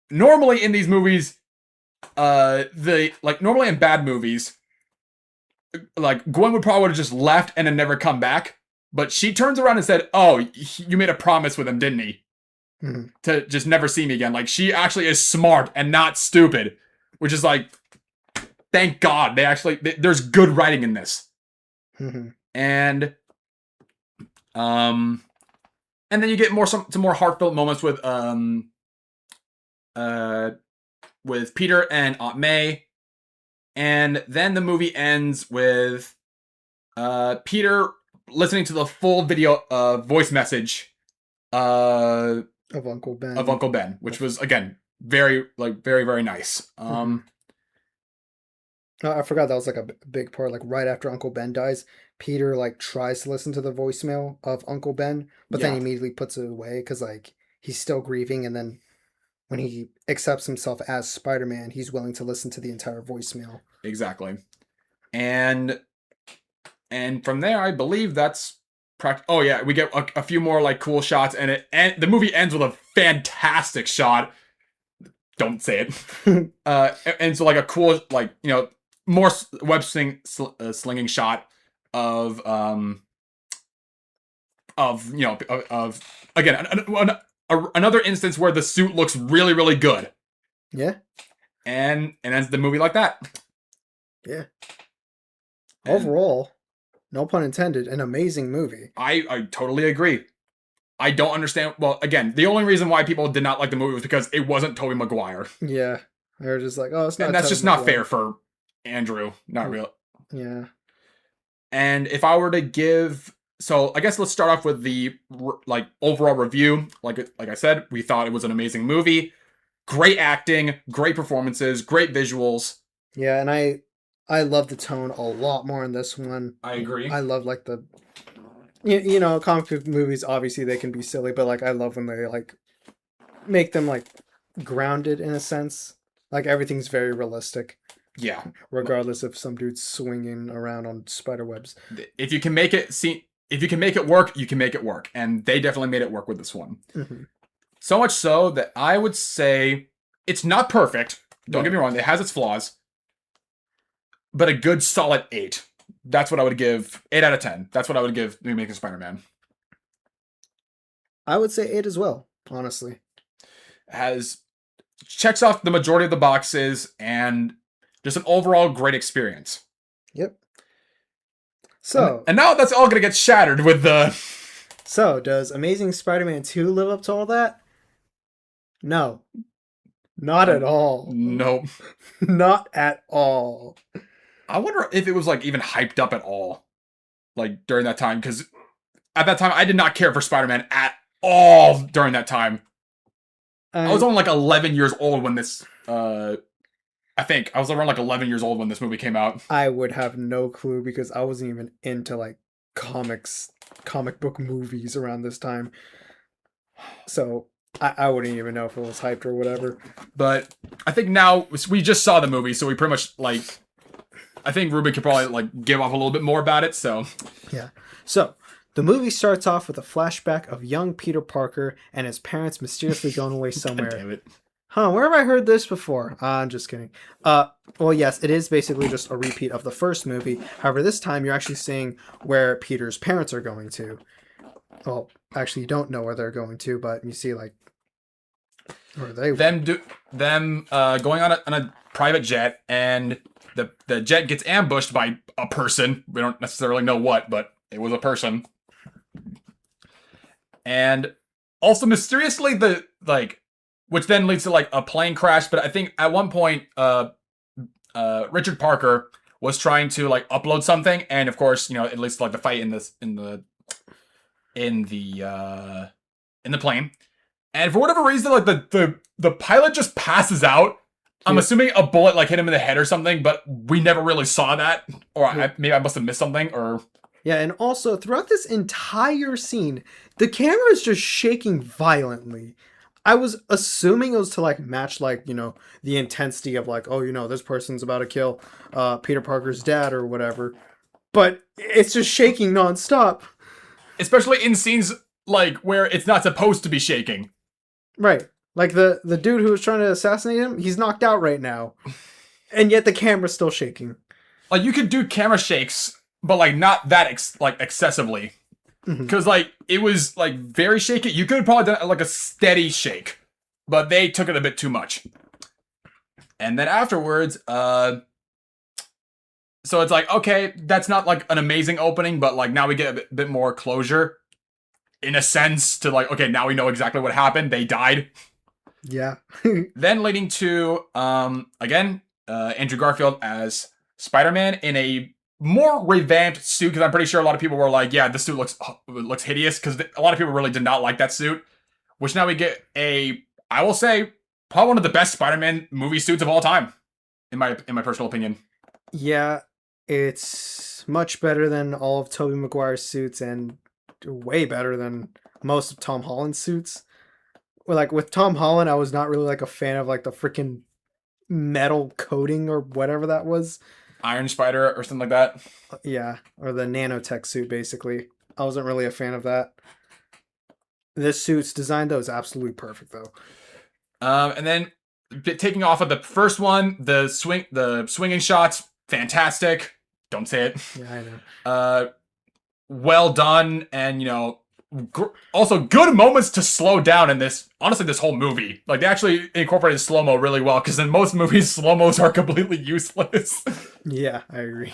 normally in these movies, normally in bad movies, like Gwen would probably have just left and then never come back, but she turns around and said, "Oh, you made a promise with him, didn't he? To just never see me again." Like, she actually is smart and not stupid, which is like, thank God there's good writing in this. And then you get some more heartfelt moments with with Peter and Aunt May, and then the movie ends with Peter listening to the full video voice message
Of Uncle Ben.
of Uncle Ben, which was again very very nice.
I forgot that was like a big part. Like right after Uncle Ben dies, Peter like tries to listen to the voicemail of Uncle Ben, but then
Yeah.
he immediately puts it away because like he's still grieving. And then when he accepts himself as Spider-Man, he's willing to listen to the entire voicemail.
Exactly. And from there, I believe that's oh yeah, we get a few more like cool shots, and the movie ends with a fantastic shot. Don't say it. And so like a cool like more web slinging shot of again another instance where the suit looks really really good.
Yeah.
And ends the movie like that.
Yeah. Overall, no pun intended, an amazing movie.
I totally agree. I don't understand. Well, again, the only reason why people did not like the movie was because it wasn't Tobey Maguire.
Yeah. They're just like, oh, it's not.
And that's
Tobey
just not
Maguire.
fair for Andrew. Not real.
Yeah.
And if I were to give, so I guess let's start off with the like overall review. Like I said, we thought it was an amazing movie. Great acting, great performances, great visuals.
Yeah, and I love the tone a lot more in this one.
I agree.
I love like the you know, comic book movies obviously they can be silly, but like I love when they like make them like grounded in a sense. Like everything's very realistic.
Yeah.
Regardless if some dude's swinging around on spider webs.
If you can make it if you can make it work, you can make it work, and they definitely made it work with this one.
Mm-hmm.
So much so that I would say it's not perfect. Don't get me wrong; it has its flaws, but a good solid 8. That's what I would give. 8 out of 10. That's what I would give New Amazing Spider-Man.
I would say 8 as well, honestly.
Checks off the majority of the boxes and just an overall great experience.
Yep. So
and now that's all gonna get shattered with the.
So does Amazing Spider-Man 2 live up to all that? No. Not at all.
Nope.
Not at all.
I wonder if it was like even hyped up at all, like during that time, because at that time I did not care for Spider-Man at all during that time. I was only like 11 years old when this. I think I was around like 11 years old when this movie came out.
I would have no clue because I wasn't even into like comic book movies around this time. So I wouldn't even know if it was hyped or whatever.
But I think now we just saw the movie, so we pretty much like. I think Ruben could probably like give off a little bit more about it. So
yeah. So the movie starts off with a flashback of young Peter Parker and his parents mysteriously going away somewhere.
Damn it.
Huh, where have I heard this before? I'm just kidding. Well, yes, it is basically just a repeat of the first movie. However, this time you're actually seeing where Peter's parents are going to. Well, actually, you don't know where they're going to, but you see, like, where they
them going on a private jet, and the jet gets ambushed by a person. We don't necessarily know what, but it was a person. And also mysteriously which then leads to like a plane crash. But I think at one point, Richard Parker was trying to like upload something, and of course, it leads to like the fight in the plane. And for whatever reason, like the pilot just passes out. I'm assuming a bullet like hit him in the head or something, but we never really saw that, or maybe I must have missed something, or.
Yeah, and also throughout this entire scene, the camera is just shaking violently. I was assuming it was to like match like, the intensity of like, oh, this person's about to kill Peter Parker's dad or whatever. But it's just shaking nonstop.
Especially in scenes like where it's not supposed to be shaking.
Right. Like the dude who was trying to assassinate him, he's knocked out right now. And yet the camera's still shaking.
Like you could do camera shakes, but like not that excessively. Because like it was like very shaky. You could have probably done like a steady shake, but they took it a bit too much. And then afterwards, so it's like, okay, that's not like an amazing opening, but like now we get a bit more closure in a sense to like, okay, now we know exactly what happened. They died.
Yeah.
Then leading to again Andrew Garfield as Spider-Man in a more revamped suit, because I'm pretty sure a lot of people were like, yeah, this suit looks hideous, because a lot of people really did not like that suit. Which now we get I will say, probably one of the best Spider-Man movie suits of all time, in my personal opinion.
Yeah, it's much better than all of Tobey Maguire's suits and way better than most of Tom Holland's suits. Well, like with Tom Holland, I was not really like a fan of like the freaking metal coating or whatever that was.
Iron Spider or something like that.
Yeah, or the nanotech suit basically. I wasn't really a fan of that. This suit's design though is absolutely perfect though.
And then taking off of the first one, the swinging shots, fantastic. Don't say it.
Yeah, I know.
Well done, and also good moments to slow down in this. Honestly, this whole movie, like they actually incorporated slow mo really well, because in most movies, slow mos are completely useless.
Yeah, I agree.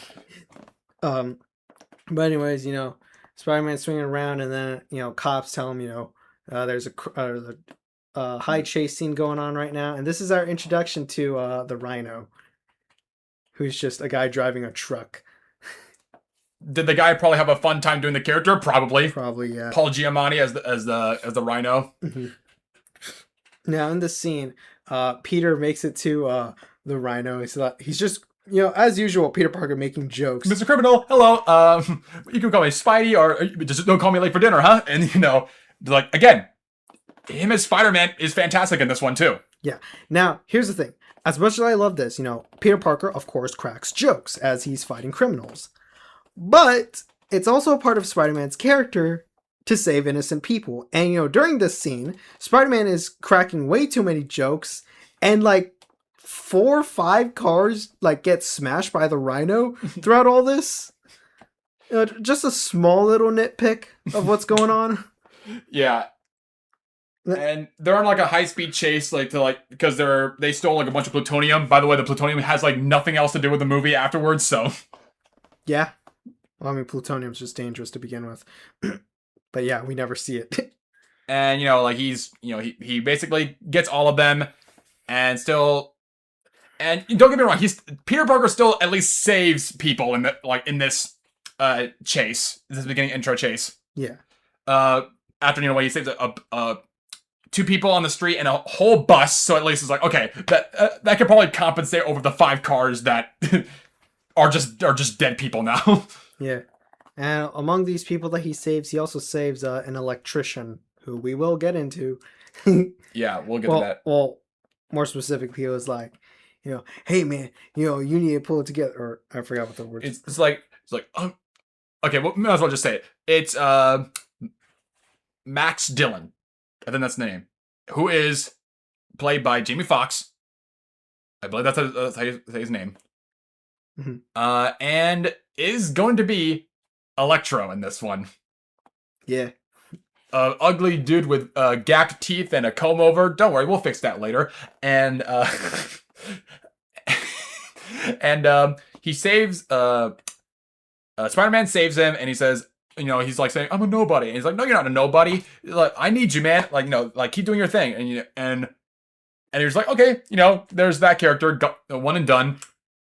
Um, but anyways, Spider-Man swinging around, and then cops tell him, there's a high chase scene going on right now, and this is our introduction to the Rhino, who's just a guy driving a truck.
Did the guy probably have a fun time doing the character? Probably.
Probably, yeah.
Paul Giamatti as the Rhino.
Mm-hmm. Now in this scene, Peter makes it to the Rhino. He's just as usual, Peter Parker making jokes.
Mr. Criminal, hello. You can call me Spidey, or just don't call me late for dinner, huh? And like again, him as Spider-Man is fantastic in this one too.
Yeah. Now here's the thing. As much as I love this, Peter Parker of course cracks jokes as he's fighting criminals, but it's also a part of Spider-Man's character to save innocent people. And during this scene, Spider-Man is cracking way too many jokes, and like 4 or 5 cars like get smashed by the Rhino throughout all this. Just a small little nitpick of what's going on.
Yeah. And they're on like a high-speed chase, because they stole like a bunch of plutonium. By the way, the plutonium has like nothing else to do with the movie afterwards, so.
Yeah. Well, I mean, plutonium's just dangerous to begin with. But yeah, we never see it.
And he basically gets all of them, and still. And don't get me wrong, Peter Parker still at least saves people in this chase, this beginning intro chase.
Yeah.
After when he saves a 2 people on the street and a whole bus, so at least it's like, okay, that could probably compensate over the 5 cars that are just dead people now.
Yeah. And among these people that he saves, he also saves an electrician who we will get into.
Yeah, we'll get to that.
Well, more specifically, it was like, hey man, you need to pull it together. Or I forgot what the word is.
It's like, okay, well, might as well just say it. It's Max Dillon. I think that's the name. Who is played by Jamie Foxx. I believe that's how you say his name.
Mm-hmm.
And is going to be Electro in this one.
Yeah.
Ugly dude with gapped teeth and a comb over. Don't worry, we'll fix that later. And he saves Spider-Man saves him, and he says, he's like saying, I'm a nobody. And he's like, no, you're not a nobody. Like, I need you, man. Like, keep doing your thing. And he was like, okay, there's that character, one and done.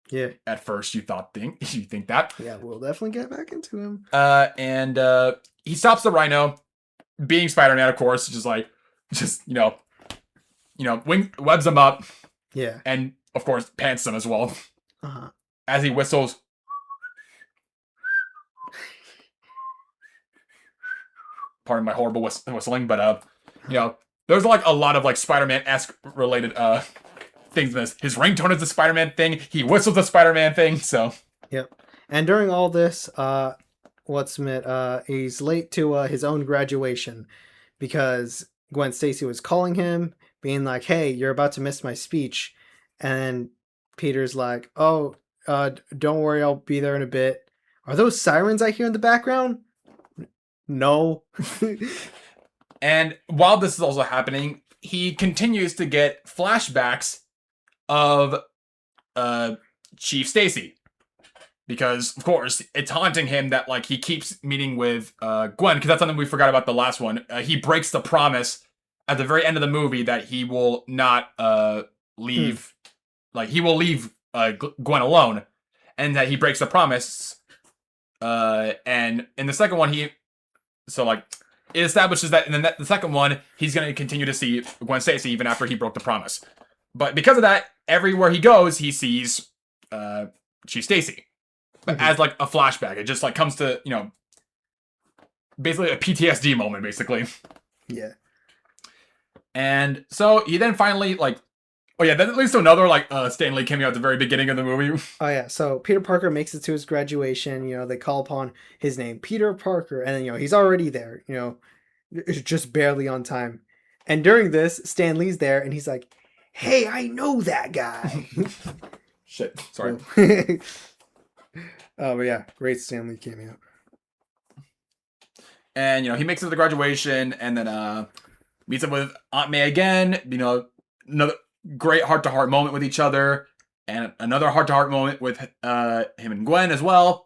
Yeah.
At first, you think that.
Yeah, we'll definitely get back into him.
And he stops the Rhino, being Spider-Man, of course, webs him up.
Yeah.
And of course, pants him as well.
Uh-huh.
As he whistles. Pardon my horrible whistling, but there's like a lot of like Spider-Man-esque related things in this. His ringtone is the Spider-Man thing. He whistles the Spider-Man thing. So.
Yep. And during all this, he's late to his own graduation because Gwen Stacy was calling him, being like, "Hey, you're about to miss my speech," and Peter's like, "Oh, don't worry, I'll be there in a bit." Are those sirens I hear in the background? No.
And while this is also happening, he continues to get flashbacks of Chief Stacy. Because, of course, it's haunting him that, like, he keeps meeting with Gwen, because that's something we forgot about the last one. He breaks the promise at the very end of the movie that he will not
Mm.
leave, like he will leave Gwen alone, and that he breaks the promise. And in the second one, like it establishes that in the second one he's going to continue to see Gwen Stacy even after he broke the promise. But because of that, everywhere he goes, he sees Chief Stacy. But
Mm-hmm.
as like a flashback, it just like comes to basically a PTSD moment, basically.
Yeah.
And so he then finally like, oh yeah, that leads to another like Stan Lee cameo at the very beginning of the movie.
Oh yeah, so Peter Parker makes it to his graduation. They call upon his name, Peter Parker, and then he's already there. Just barely on time. And during this, Stan Lee's there, and he's like, "Hey, I know that guy."
Shit, sorry.
Oh, but yeah, great Stan Lee cameo.
And he makes it to the graduation, and then meets up with Aunt May again. Another great heart-to-heart moment with each other, and another heart-to-heart moment with him and Gwen as well.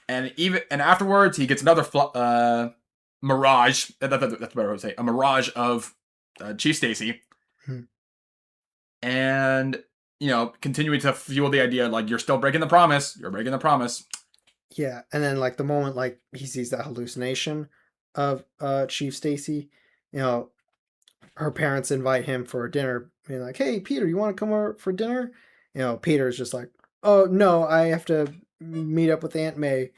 And afterwards, he gets another mirage. That's what I would say. A mirage of Chief Stacy, and continuing to fuel the idea like you're still breaking the promise. You're breaking the promise.
Yeah, and then like the moment like he sees that hallucination of Chief Stacy, her parents invite him for dinner, being like, "Hey, Peter, you want to come over for dinner?" Peter's just like, "Oh no, I have to meet up with Aunt May,"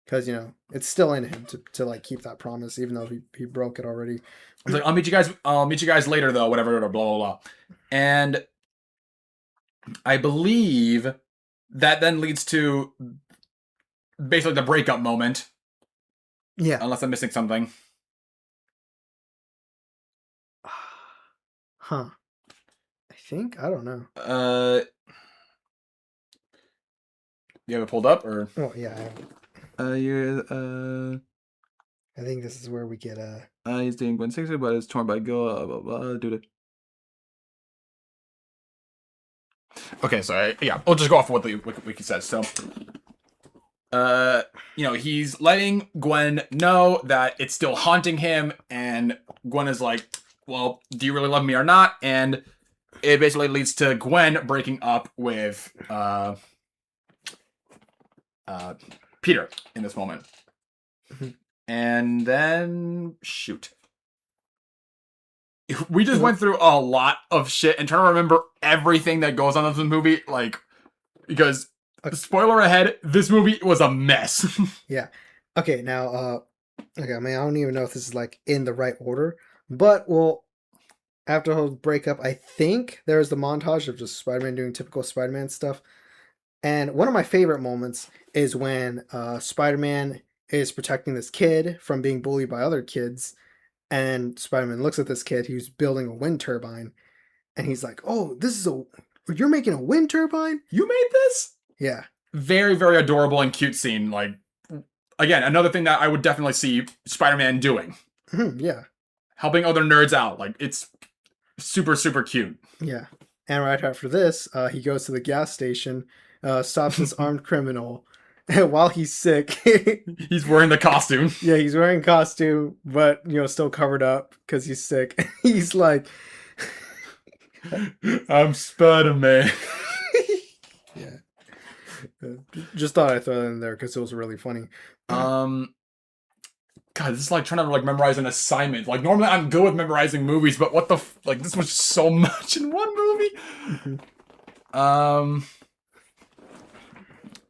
because it's still in him to like keep that promise, even though he broke it already.
He's like, I'll meet you guys later though, whatever, blah blah blah. And I believe that then leads to basically the breakup moment.
Yeah.
Unless I'm missing something.
Huh. I think, I don't know.
You have it pulled up or?
Oh yeah. I think this is where we get
he's dating Gwen Stacy, but it's torn by Gil. Blah blah blah. Dude. Okay, so yeah, we'll just go off of what the wiki says. So, he's letting Gwen know that it's still haunting him, and Gwen is like, well, do you really love me or not? And it basically leads to Gwen breaking up with Peter in this moment. And then, shoot. We just went through a lot of shit and trying to remember everything that goes on in this movie, like, because, spoiler ahead, this movie was a mess.
Yeah. Okay, now, okay, I mean, I don't even know if this is, like, in the right order, but, well, after the whole breakup, I think there's the montage of just Spider-Man doing typical Spider-Man stuff, and one of my favorite moments is when Spider-Man is protecting this kid from being bullied by other kids, and Spider-Man looks at this kid who's building a wind turbine, and he's like, "Oh, you're making a wind turbine?
You made this?"
Yeah.
Very, very adorable and cute scene. Like, again, another thing that I would definitely see Spider-Man doing.
Yeah.
Helping other nerds out. Like, it's super, super cute.
Yeah. And right after this, he goes to the gas station, stops this armed criminal, and while he's sick,
he's wearing the costume.
Yeah, he's wearing costume, but still covered up because he's sick. He's like,
"I'm Spider-Man."
Yeah. Just thought I'd throw that in there because it was really funny.
God, this is like trying to like memorize an assignment. Like normally I'm good with memorizing movies, but what the like this was just so much in one movie.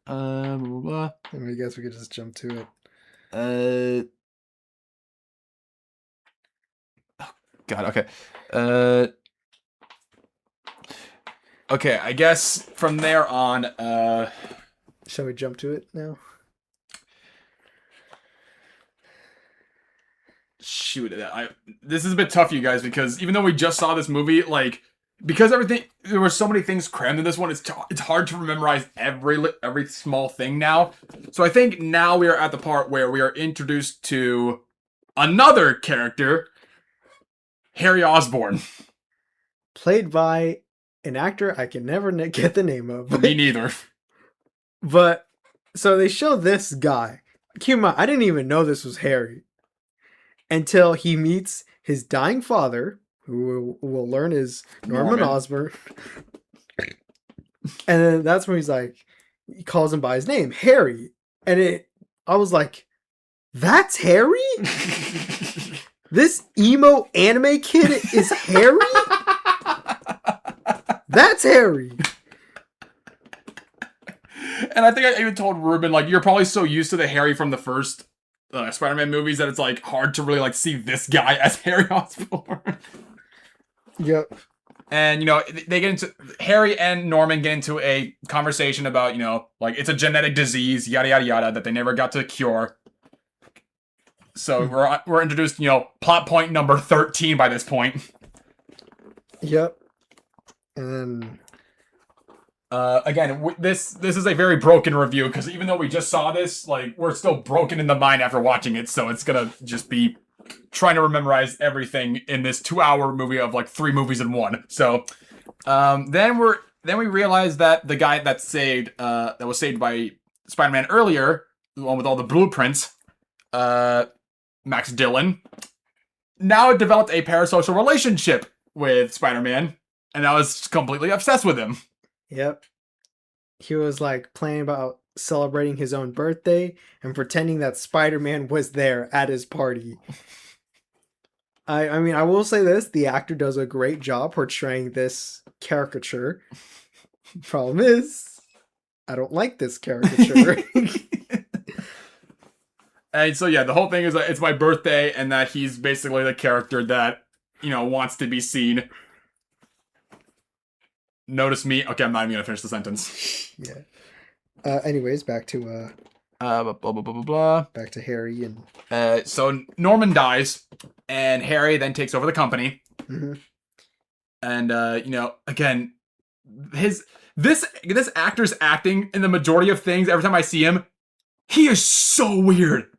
Blah, blah, blah.
I guess we could just jump to it.
Oh, God, okay. Okay, I guess from there on,
shall we jump to it now?
Shoot, this is a bit tough, you guys, because even though we just saw this movie, like, because there were so many things crammed in this one, it's hard to memorize every small thing now. So I think now we are at the part where we are introduced to another character, Harry Osborn.
Played by an actor I can never get the name of.
Me neither.
But, so they show this guy. Keep in mind, I didn't even know this was Harry until he meets his dying father, who we'll learn is Norman Osborn. And then that's when he's like, he calls him by his name, Harry. And I was like, that's Harry? This emo anime kid is Harry? That's Harry.
And I think I even told Ruben, like, you're probably so used to the Harry from the first Spider-Man movies that it's like hard to really like see this guy as Harry Osborn.
Yep.
And, you know, they get into, Harry and Norman get into a conversation about, you know, like, it's a genetic disease, yada, yada, yada, that they never got to cure. So we're introduced, you know, plot point number 13 by this point.
Yep. And
again, this is a very broken review, because even though we just saw this, like, we're still broken in the mind after watching it, so it's gonna just be trying to memorize everything in this 2-hour movie of like 3 movies in one. So then we realize that the guy that was saved by Spider-Man earlier, the one with all the blueprints, Max Dillon, now developed a parasocial relationship with Spider-Man, and I was completely obsessed with him.
Yep. He was like planning about celebrating his own birthday and pretending that Spider-Man was there at his party. I mean, I will say this, the actor does a great job portraying this caricature. Problem is, I don't like this caricature.
And so, yeah, the whole thing is that it's my birthday and that he's basically the character that, you know, wants to be seen. Notice me. Okay, I'm not even going to finish the sentence.
Yeah. Anyways, back to
blah, blah, blah, blah, blah.
Back to Harry and...
So Norman dies, and Harry then takes over the company.
Mm-hmm.
And, you know, again, this actor's acting in the majority of things, every time I see him, he is so weird.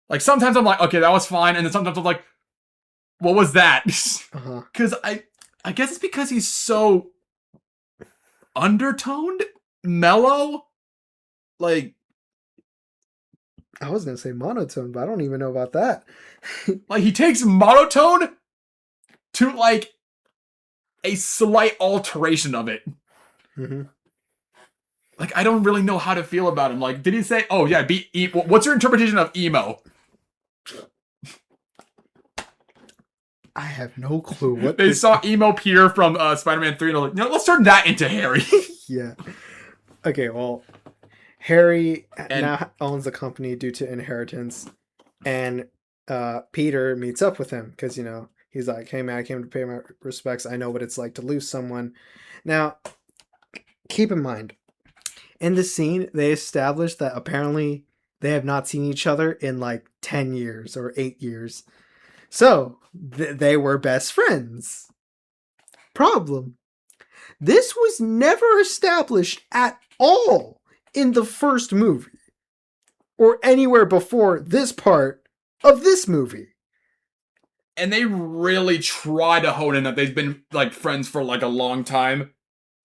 Like, sometimes I'm like, okay, that was fine, and then sometimes I'm like, what was that? Because I guess it's because he's so undertoned, mellow, like...
I was gonna say monotone, but I don't even know about that.
Like, he takes monotone to, like, a slight alteration of it.
Mm-hmm.
Like, I don't really know how to feel about him. Like, did he say, oh, yeah, what's your interpretation of emo?
I have no clue what
they saw emo Peter from Spider-Man 3 and they're like, no, let's turn that into Harry.
Yeah. Okay, well, Harry now owns the company due to inheritance, and Peter meets up with him because, you know, he's like, hey man, I came to pay my respects. I know what it's like to lose someone. Now, keep in mind, in the scene, they established that apparently they have not seen each other in like 10 years or 8 years. So, they were best friends. Problem. This was never established at all in the first movie. Or anywhere before this part of this movie.
And they really try to hone in that they've been, like, friends for, like, a long time.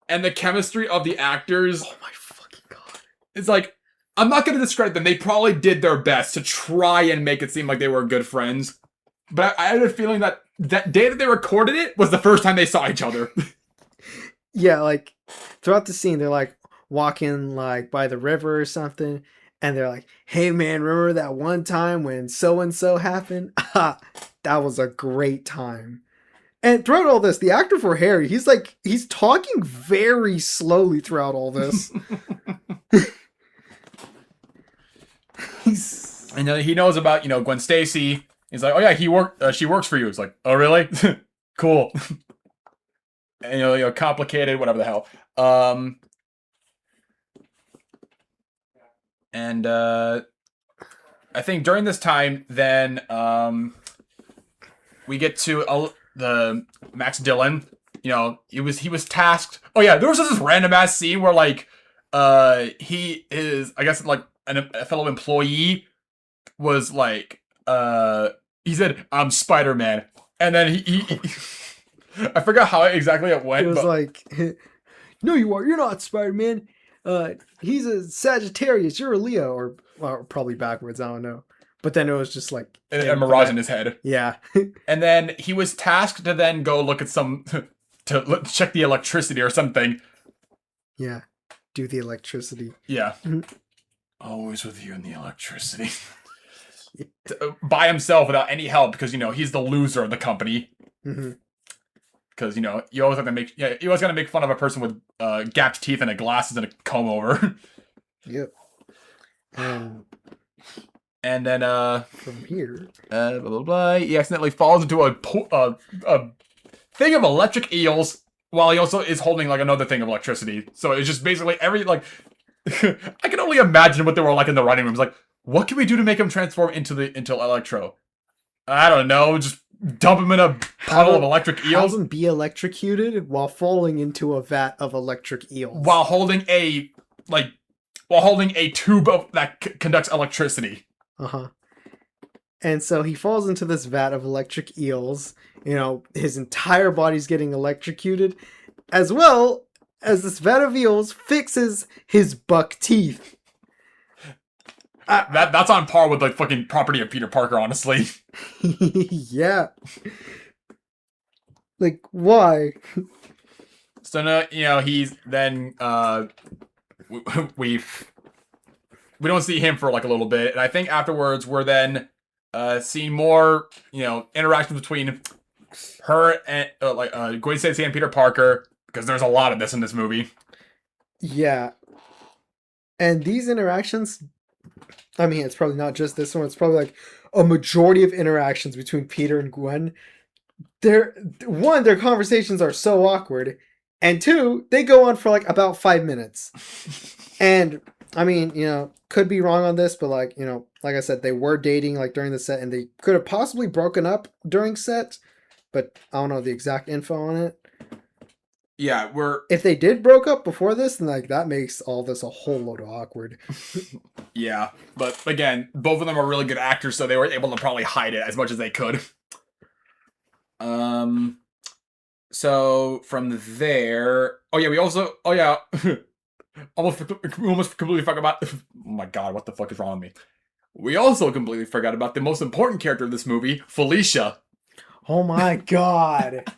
And the chemistry of the actors...
Oh my fucking god.
It's like, I'm not going to discredit them. They probably did their best to try and make it seem like they were good friends. But I had a feeling that day that they recorded it was the first time they saw each other.
Yeah, like, throughout the scene, they're, like, walking, like, by the river or something. And they're like, hey, man, remember that one time when so-and-so happened? That was a great time. And throughout all this, the actor for Harry, he's talking very slowly throughout all this.
And he knows about, you know, Gwen Stacy. He's like, oh yeah, she works for you. It's like, oh really? Cool. And, you know, complicated, whatever the hell. And I think during this time, then we get to the Max Dillon. You know, he was tasked. Oh yeah, there was this random ass scene where like he is, I guess, like a fellow employee was like he said, I'm Spider-Man, and then he I forgot how exactly it went.
It was like, no, you are. You're not Spider-Man. He's a Sagittarius. You're a Leo, or probably backwards. I don't know. But then it was just like
a mirage in his head.
Yeah.
And then he was tasked to then go look at check the electricity or something.
Yeah. Do the electricity.
Yeah. Always with you in the electricity. By himself without any help because, he's the loser of the company. Because, you always have to you always got to make fun of a person with gapped teeth and a glasses and a comb over.
Yep.
And then,
from here,
blah, blah, blah, he accidentally falls into a thing of electric eels while he also is holding, like, another thing of electricity. So it's just basically I can only imagine what they were like in the writing rooms. Like, what can we do to make him transform into Electro? I don't know, just dump him in a puddle of electric eels?
Have him be electrocuted while falling into a vat of electric eels.
While holding a tube that conducts electricity.
And so he falls into this vat of electric eels. His entire body's getting electrocuted, as well as this vat of eels fixes his buck teeth.
That's on par with the fucking property of Peter Parker, honestly.
Yeah. Like, why?
So now, he's then we don't see him for like a little bit, and I think afterwards we're then seeing more interactions between her and Gwen Stacy and Peter Parker, because there's a lot of this in this movie.
Yeah. And these interactions, I mean, it's probably not just this one, it's probably like a majority of interactions between Peter and Gwen. Their conversations are so awkward, and two, they go on for like about 5 minutes. And I mean, could be wrong on this, but like I said, they were dating like during the set, and they could have possibly broken up during set, but I don't know the exact info on it.
Yeah,
if they did broke up before this, then like that makes all this a whole load of awkward.
Yeah, but again, both of them are really good actors, so they were able to probably hide it as much as they could. So from there, we almost completely forgot about. Oh my god, what the fuck is wrong with me? We also completely forgot about the most important character of this movie, Felicia.
Oh my god.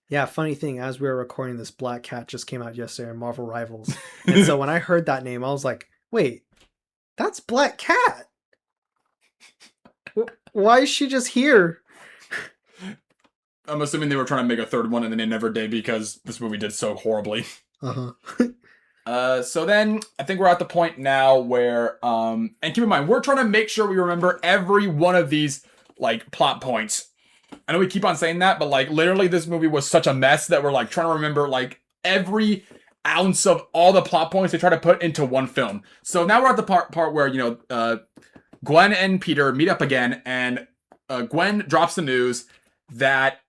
Yeah, funny thing, as we were recording this, Black Cat just came out yesterday in Marvel Rivals. And so when I heard that name, I was like, wait, that's Black Cat. Why is she just here?
I'm assuming they were trying to make a third one and then they never did because this movie did so horribly. So then I think we're at the point now where, and keep in mind, we're trying to make sure we remember every one of these, like, plot points. I know we keep on saying that, but like literally this movie was such a mess that we're like trying to remember like every ounce of all the plot points they try to put into one film. So now we're at the part where, Gwen and Peter meet up again, and Gwen drops the news that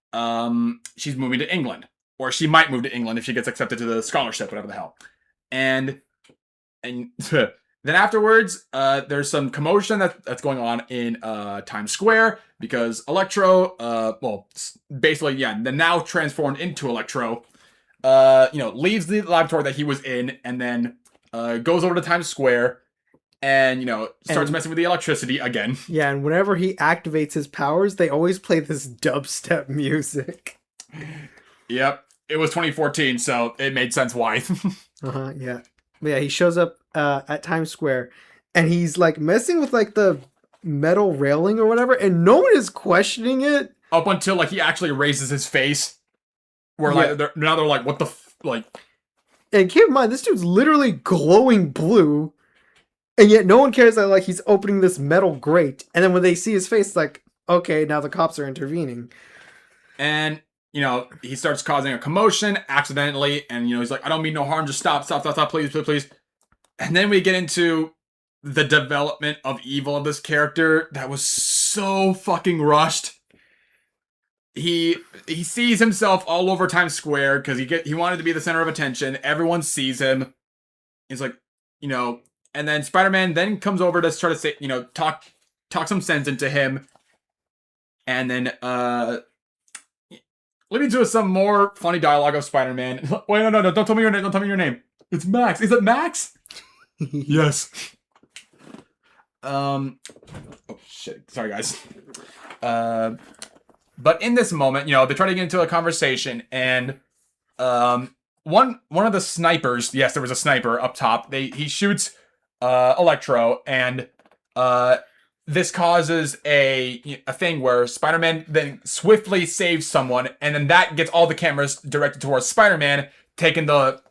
she's moving to England, or she might move to England if she gets accepted to the scholarship, whatever the hell. And then afterwards, there's some commotion that's going on in Times Square because Electro, basically, the now transformed into Electro, leaves the laboratory that he was in and then goes over to Times Square and, starts messing with the electricity again.
Yeah, and whenever he activates his powers, they always play this dubstep music.
Yep. It was 2014, so it made sense why.
Yeah. But yeah, he shows up at Times Square, and he's like messing with like the metal railing or whatever, and no one is questioning it
up until like he actually raises his face. Where like they're like, what the like?
And keep in mind, this dude's literally glowing blue, and yet no one cares that like he's opening this metal grate. And then when they see his face, like, okay, now the cops are intervening.
And he starts causing a commotion accidentally, and he's like, I don't mean no harm, just stop, please. And then we get into the development of evil of this character that was so fucking rushed. He sees himself all over Times Square because he wanted to be the center of attention. Everyone sees him. He's like, and then Spider-Man then comes over to try to say, talk some sense into him. And then leading to some more funny dialogue of Spider-Man. Wait, no, don't tell me your name. It's Max. Is it Max?
Yes.
oh shit, sorry guys. But in this moment, they try to get into a conversation, and one of the snipers, yes, there was a sniper up top. He shoots Electro, and this causes a thing where Spider-Man then swiftly saves someone, and then that gets all the cameras directed towards Spider-Man, taking the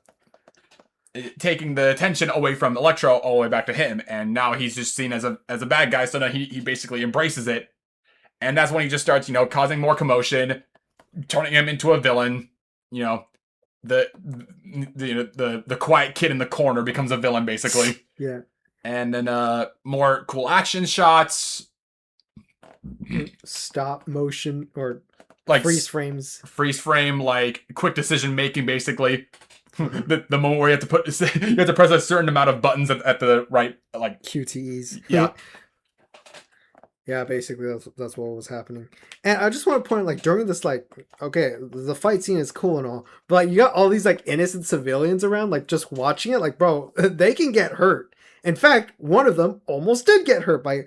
attention away from Electro all the way back to him, and now he's just seen as a bad guy. So now he basically embraces it, and that's when he just starts causing more commotion, turning him into a villain. The quiet kid in the corner becomes a villain basically.
Yeah.
And then more cool action shots,
stop motion or
like
freeze frame,
like quick decision making basically. the moment where you have to press a certain amount of buttons at the right, like
QTEs.
Yeah.
Yeah, basically that's what was happening. And I just want to point, like, during this, like, okay, the fight scene is cool and all, but like you got all these like innocent civilians around, like just watching it, like, bro, they can get hurt. In fact, one of them almost did get hurt by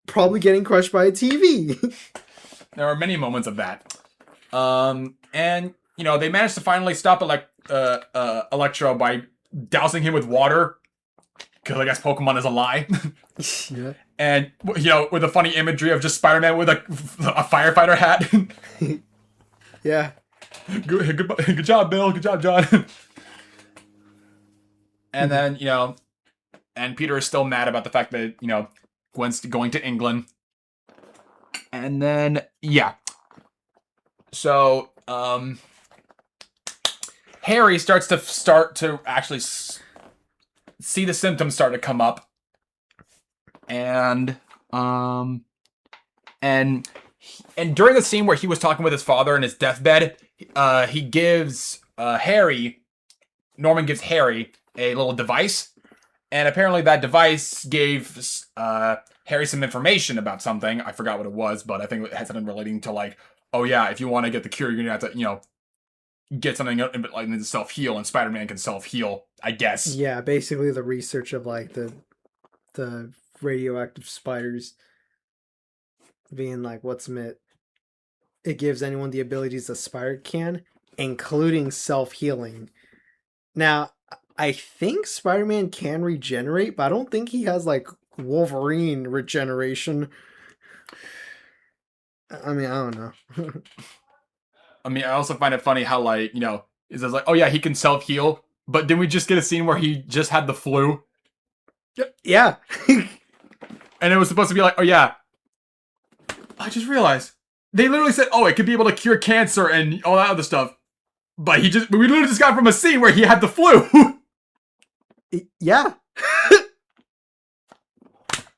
probably getting crushed by a TV.
There are many moments of that. And they managed to finally stop Electro by dousing him with water, because I guess Pokemon is a lie.
Yeah.
And with a funny imagery of just Spider-Man with a firefighter hat.
Yeah.
Good job, Bill. Good job, John. And then and Peter is still mad about the fact that Gwen's going to England. And then so Harry starts to actually see the symptoms start to come up. And during the scene where he was talking with his father in his deathbed, he gives Norman gives Harry a little device, and apparently that device gave Harry some information about something. I forgot what it was, but I think it had something relating to like, oh yeah, if you want to get the cure, you're gonna have to get something like to self-heal, and Spider-Man can self-heal, I guess.
Yeah, basically the research of like the radioactive spiders being like it gives anyone the abilities a spider can, including self-healing. Now, I think Spider-Man can regenerate, but I don't think he has like Wolverine regeneration. I mean, I don't know.
I mean, I also find it funny how it says like, oh yeah, he can self-heal, but didn't we just get a scene where he just had the flu?
Yeah.
And it was supposed to be like, oh yeah, I just realized they literally said, oh, it could be able to cure cancer and all that other stuff, but we literally just got from a scene where he had the flu.
Yeah.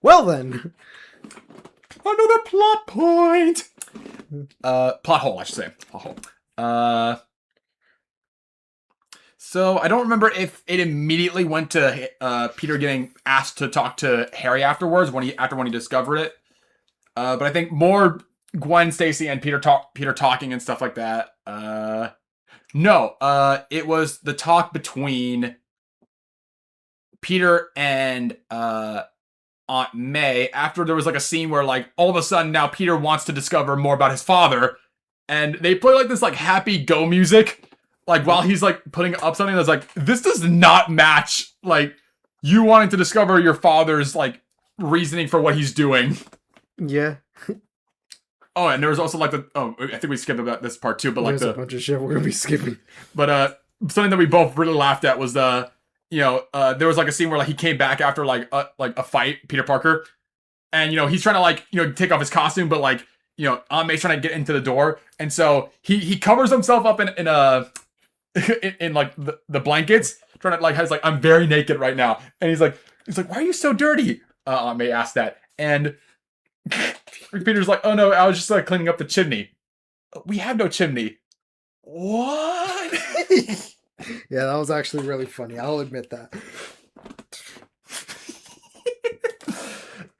Well then,
another plot point. Plot hole, I should say. Plot hole. So I don't remember if it immediately went to Peter getting asked to talk to Harry afterwards when he discovered it. But I think more Gwen Stacy and Peter talking and stuff like that. No, it was the talk between Peter and Aunt May after there was like a scene where like all of a sudden now Peter wants to discover more about his father, and they play like this like happy go music like while he's like putting up something that's like, this does not match like you wanting to discover your father's like reasoning for what he's doing.
Yeah.
Oh, and there was also like I think we skipped about this part too, but like
there's a bunch of shit we're gonna be skipping.
But something that we both really laughed at was there was like a scene where like he came back after like a fight, Peter Parker, and he's trying to like take off his costume, but like Aunt May's trying to get into the door, and so he covers himself up in like the blankets, trying to like has like, I'm very naked right now, and he's like why are you so dirty? Aunt May asked that, and Peter's like, oh no, I was just like cleaning up the chimney. We have no chimney. What?
Yeah, that was actually really funny. I'll admit that.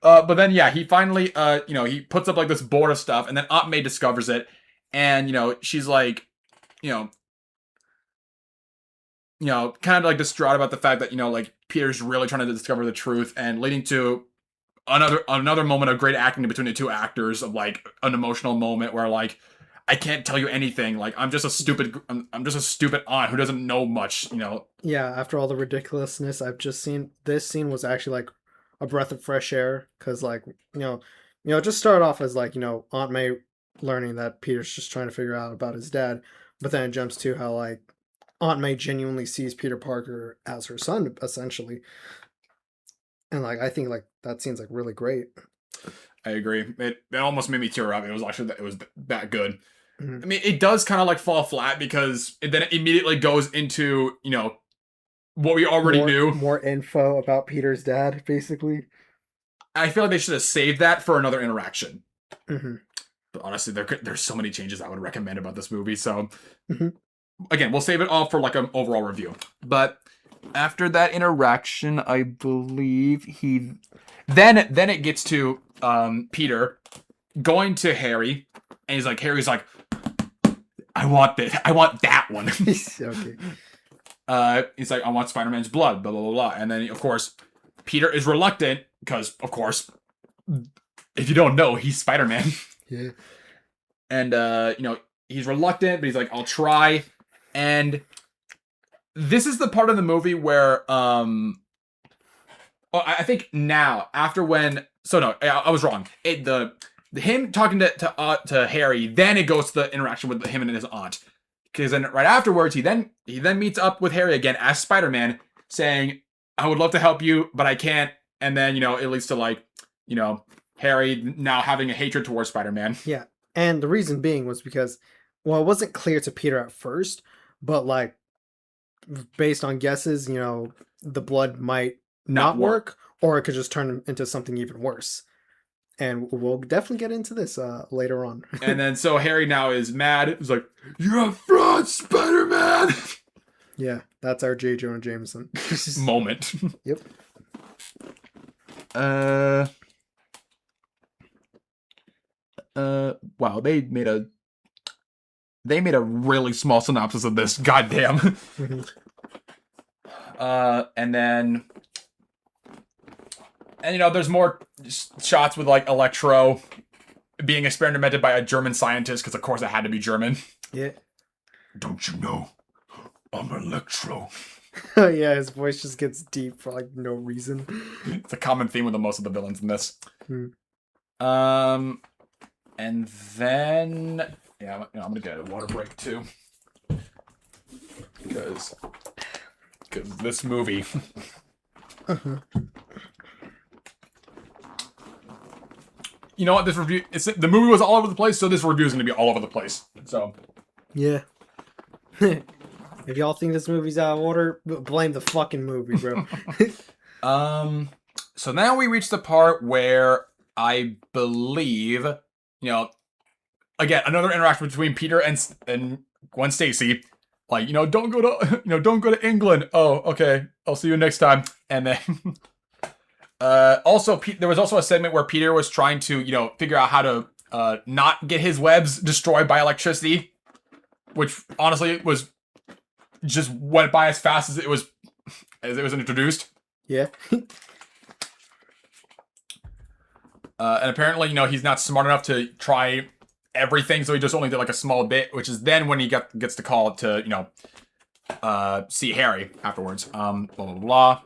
But then yeah, he finally he puts up like this board of stuff, and then Aunt May discovers it, and she's like kind of like distraught about the fact that like Peter's really trying to discover the truth, and leading to another moment of great acting between the two actors, of like an emotional moment where like I can't tell you anything. Like I'm just a stupid aunt who doesn't know much.
Yeah, after all the ridiculousness I've just seen, this scene was actually like a breath of fresh air because like it just started off as like Aunt May learning that Peter's just trying to figure out about his dad, but then it jumps to how like Aunt May genuinely sees Peter Parker as her son essentially, and like I think like that scene's like really great.
I agree. It almost made me tear up. It was that good.
Mhm.
I mean, it does kind of like fall flat because then it immediately goes into what we already knew.
More info about Peter's dad, basically.
I feel like they should have saved that for another interaction.
Mm-hmm.
But honestly, there's so many changes I would recommend about this movie. So
Mm-hmm.
again, we'll save it all for like an overall review. But after that interaction, I believe then it gets to Peter going to Harry, and Harry's like, I want this. I want that one.
Okay.
He's like, I want Spider-Man's blood, blah, blah, blah, blah. And then, of course, Peter is reluctant because, of course, if you don't know, he's Spider-Man.
Yeah.
And, he's reluctant, but he's like, I'll try. And this is the part of the movie where, I think now, after when, so no, I was wrong. Him talking to Harry, then it goes to the interaction with him and his aunt. Because then right afterwards, he then meets up with Harry again as Spider-Man, saying, I would love to help you, but I can't. And then, it leads to like, Harry now having a hatred towards Spider-Man.
Yeah. And the reason being was because, well, it wasn't clear to Peter at first, but like based on guesses, the blood might not work, or it could just turn into something even worse. And we'll definitely get into this later on.
And then so Harry now is mad. He's like, you're a fraud, Spider-Man!
Yeah, that's our J. Jonah Jameson
moment.
Yep.
Wow, they made a really small synopsis of this. Goddamn. And then, there's more shots with like Electro being experimented by a German scientist, because of course it had to be German.
Yeah.
Don't you know, I'm Electro.
Yeah, his voice just gets deep for like no reason.
It's a common theme with most of the villains in this. And then, yeah, I'm gonna get a water break too, because this movie. You know what? This review, the movie was all over the place, so this review is gonna be all over the place. So,
yeah. If y'all think this movie's out of order, blame the fucking movie, bro.
So now we reach the part where I believe, again, another interaction between Peter and Gwen Stacy. Like, don't go to England. Oh, okay. I'll see you next time. And then, also, there was also a segment where Peter was trying to, figure out how to not get his webs destroyed by electricity, which honestly was just went by as fast as it was introduced.
Yeah.
And apparently, he's not smart enough to try everything, so he just only did like a small bit, which is then when he gets the call to, see Harry afterwards. Blah, blah, blah.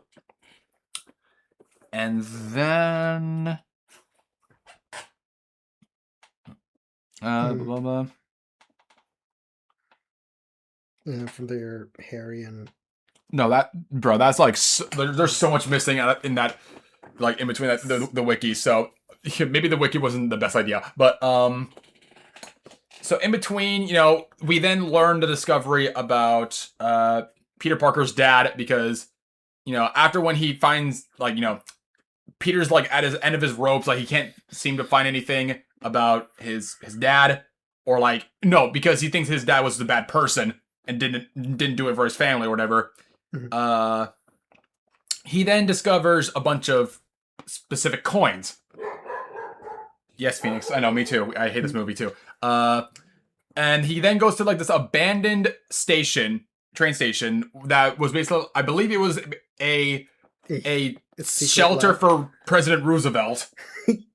And then... blah, blah, blah.
And from there, Harry and...
No, that's like... there's so much missing in that, like, in between the wiki, so... Maybe the wiki wasn't the best idea, but, so in between, we then learn the discovery about, Peter Parker's dad, because, after when he finds, like, Peter's, like, at his end of his ropes, like, he can't seem to find anything about his dad, or, like, no, because he thinks his dad was the bad person, and didn't do it for his family, or whatever.
Mm-hmm.
He then discovers a bunch of specific coins. Yes, Phoenix. I know, me too. I hate this movie too. And he then goes to like this abandoned train station that was basically, I believe it was a a
It's secret
shelter
lab.
for President Roosevelt.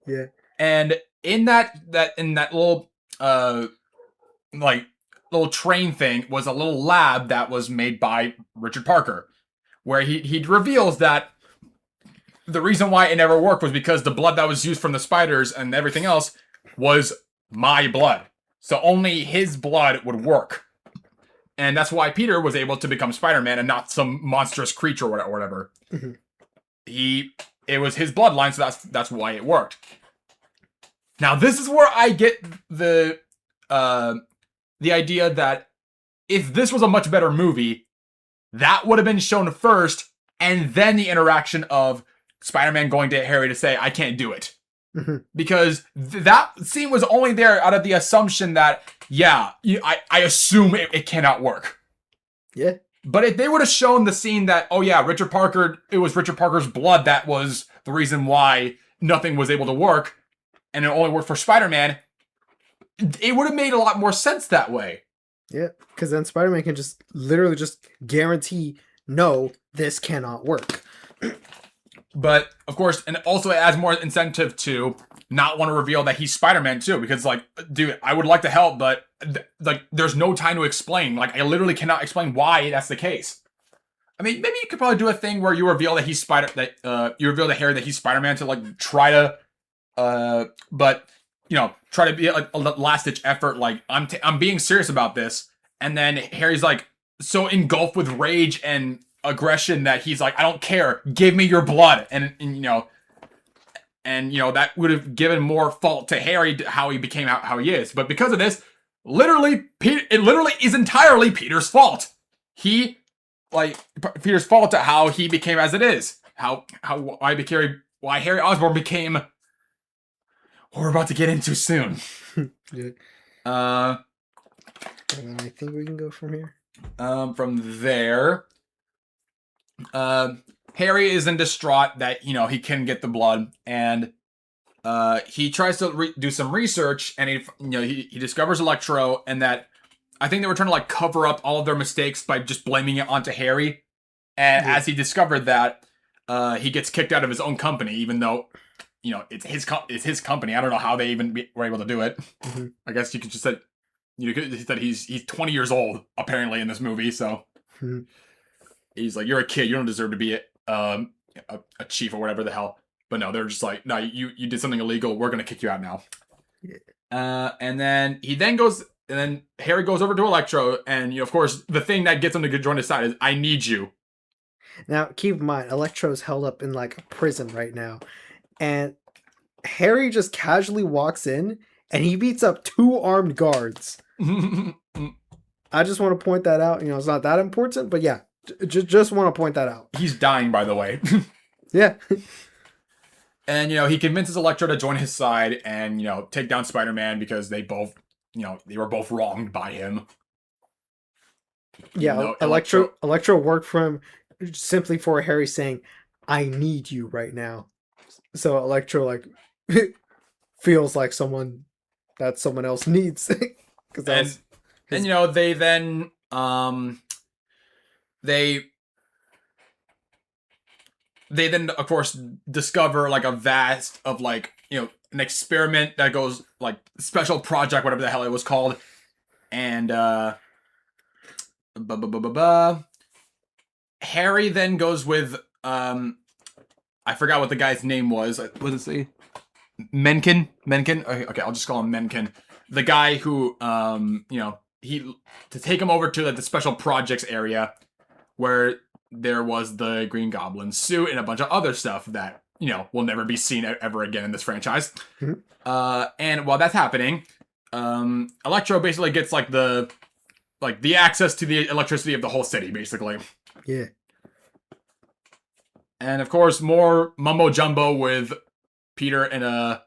Yeah.
And in that little like little train thing was a little lab that was made by Richard Parker, where he reveals that the reason why it never worked was because the blood that was used from the spiders and everything else was my blood. So only his blood would work. And that's why Peter was able to become Spider-Man and not some monstrous creature or whatever.
Mhm.
It was his bloodline, so that's why it worked. Now this is where I get the idea that if this was a much better movie, that would have been shown first, and then the interaction of Spider-Man going to Harry to say, "I can't do it."
Mhm.
Because that scene was only there out of the assumption that, yeah, I assume it cannot work.
Yeah.
But if they would have shown the scene that, oh yeah, it was Richard Parker's blood that was the reason why nothing was able to work, and it only worked for Spider-Man, it would have made a lot more sense that way.
Yeah. Because then Spider-Man can just literally just guarantee, no, this cannot work.
But of course, and also it adds more incentive to not want to reveal that he's Spider-Man too, because like, dude, I would like to help, but like, there's no time to explain. Like, I literally cannot explain why that's the case. I mean, maybe you could probably do a thing where you reveal that he's you reveal to Harry that he's Spider-Man to like try to, but you know, try to be like a last ditch effort. Like, I'm being serious about this, and then Harry's like so engulfed with rage and aggression that he's like, I don't care, give me your blood, and you know, that would have given more fault to Harry how he became how he is. But because of this, it literally is entirely Peter's fault. Peter's fault to how he became as it is. Why Harry Osborn became what we're about to get into soon.
Yeah.
And
then I think we can go from here.
From there, Harry is in distraught that he can get the blood, and he tries to do some research, and he discovers Electro, and that I think they were trying to like cover up all of their mistakes by just blaming it onto Harry. And as he discovered that, he gets kicked out of his own company, even though it's his company. I don't know how they even were able to do it.
Mm-hmm.
I guess you could just say he's 20 years old apparently in this movie, so.
Mm-hmm.
He's like, you're a kid, you don't deserve to be a chief or whatever the hell. But no, they're just like, no, you did something illegal, we're gonna kick you out now. Yeah. And then Harry goes over to Electro, and of course the thing that gets him to join his side is, I need you.
Now keep in mind, Electro's held up in like a prison right now, and Harry just casually walks in and he beats up 2 armed guards. I just want to point that out. It's not that important, but yeah, just want to point that out.
He's dying, by the way.
Yeah.
And he convinces Electro to join his side and take down Spider-Man, because they both they were both wronged by him.
Yeah, Electro worked for him simply for Harry saying, I need you right now. So Electro like feels like someone that someone else needs.
They then they then of course discover like a vast of like an experiment that goes like special project, whatever the hell it was called, and Harry then goes with I forgot what the guy's name was. What did it say? Mencken. Okay, I'll just call him Mencken. The guy who to take him over to the special projects area where there was the Green Goblin suit and a bunch of other stuff that will never be seen ever again in this franchise. Mm-hmm. And while that's happening, Electro basically gets the access to the electricity of the whole city, basically.
Yeah.
And of course, more mumbo jumbo with Peter and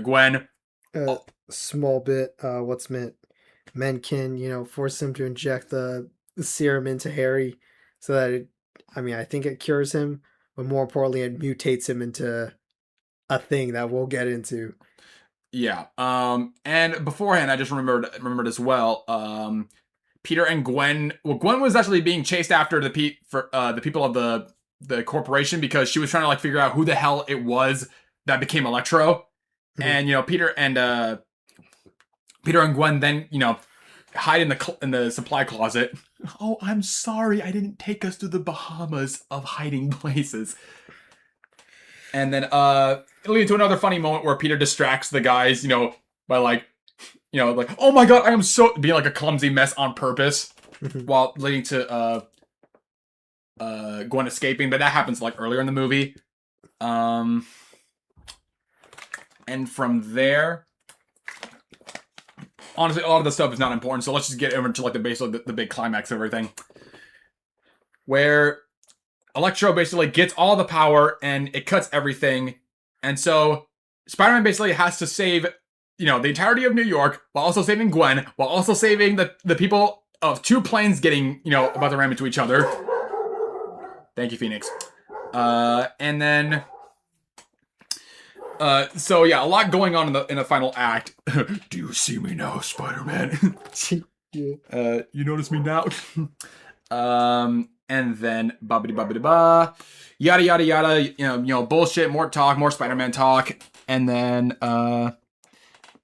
Gwen.
Small bit. What's meant? Mencken, force him to inject the serum into Harry, so that I think it cures him, but more importantly, it mutates him into a thing that we'll get into.
Yeah. And beforehand, I just remembered as well. Peter and Gwen. Well, Gwen was actually being chased after the people of the corporation because she was trying to like figure out who the hell it was that became Electro. And Peter and Gwen then hide in the supply closet. Oh, I'm sorry, I didn't take us to the Bahamas of hiding places. And then it'll lead to another funny moment where Peter distracts the guys, by like oh my god, I am so being like a clumsy mess on purpose, while leading to Gwen escaping. But that happens like earlier in the movie. And from there, honestly, a lot of the stuff is not important, so let's just get over to like the base of the big climax of everything, where Electro basically gets all the power and it cuts everything, and so Spider-Man basically has to save the entirety of New York while also saving Gwen, while also saving the people of two planes getting about to ram into each other. Thank you, Phoenix. And then. So yeah, a lot going on in the final act. Do you see me now, Spider-Man?
Yeah.
You notice me now? And then ba yada yada yada. Bullshit. More talk. More Spider-Man talk. And then yada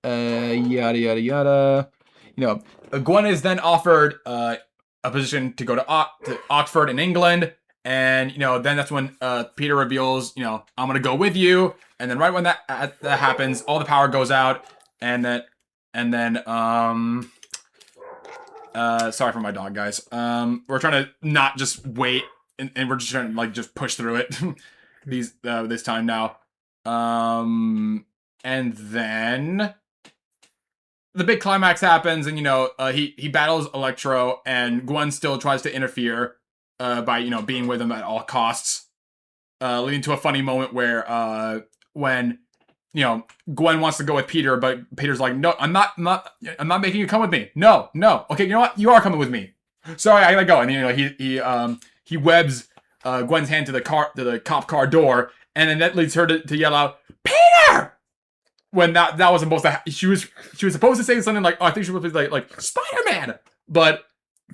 yada yada. Gwen is then offered a position to go to Oxford in England. And, then that's when Peter reveals, I'm going to go with you. And then right when that happens, all the power goes out. And then, sorry for my dog, guys. We're trying to not just wait, and we're just trying to, like, just push through it this time now. And then the big climax happens, and, he battles Electro, and Gwen still tries to interfere. By being with him at all costs, leading to a funny moment where when Gwen wants to go with Peter, but Peter's like, no, I'm not making you come with me. No, okay, you know what? You are coming with me. Sorry, I gotta go. And he webs Gwen's hand to the cop car door, and then that leads her to yell out, Peter! When that wasn't supposed to. She was supposed to say something like, oh, I think she was supposed to be like Spider-Man, but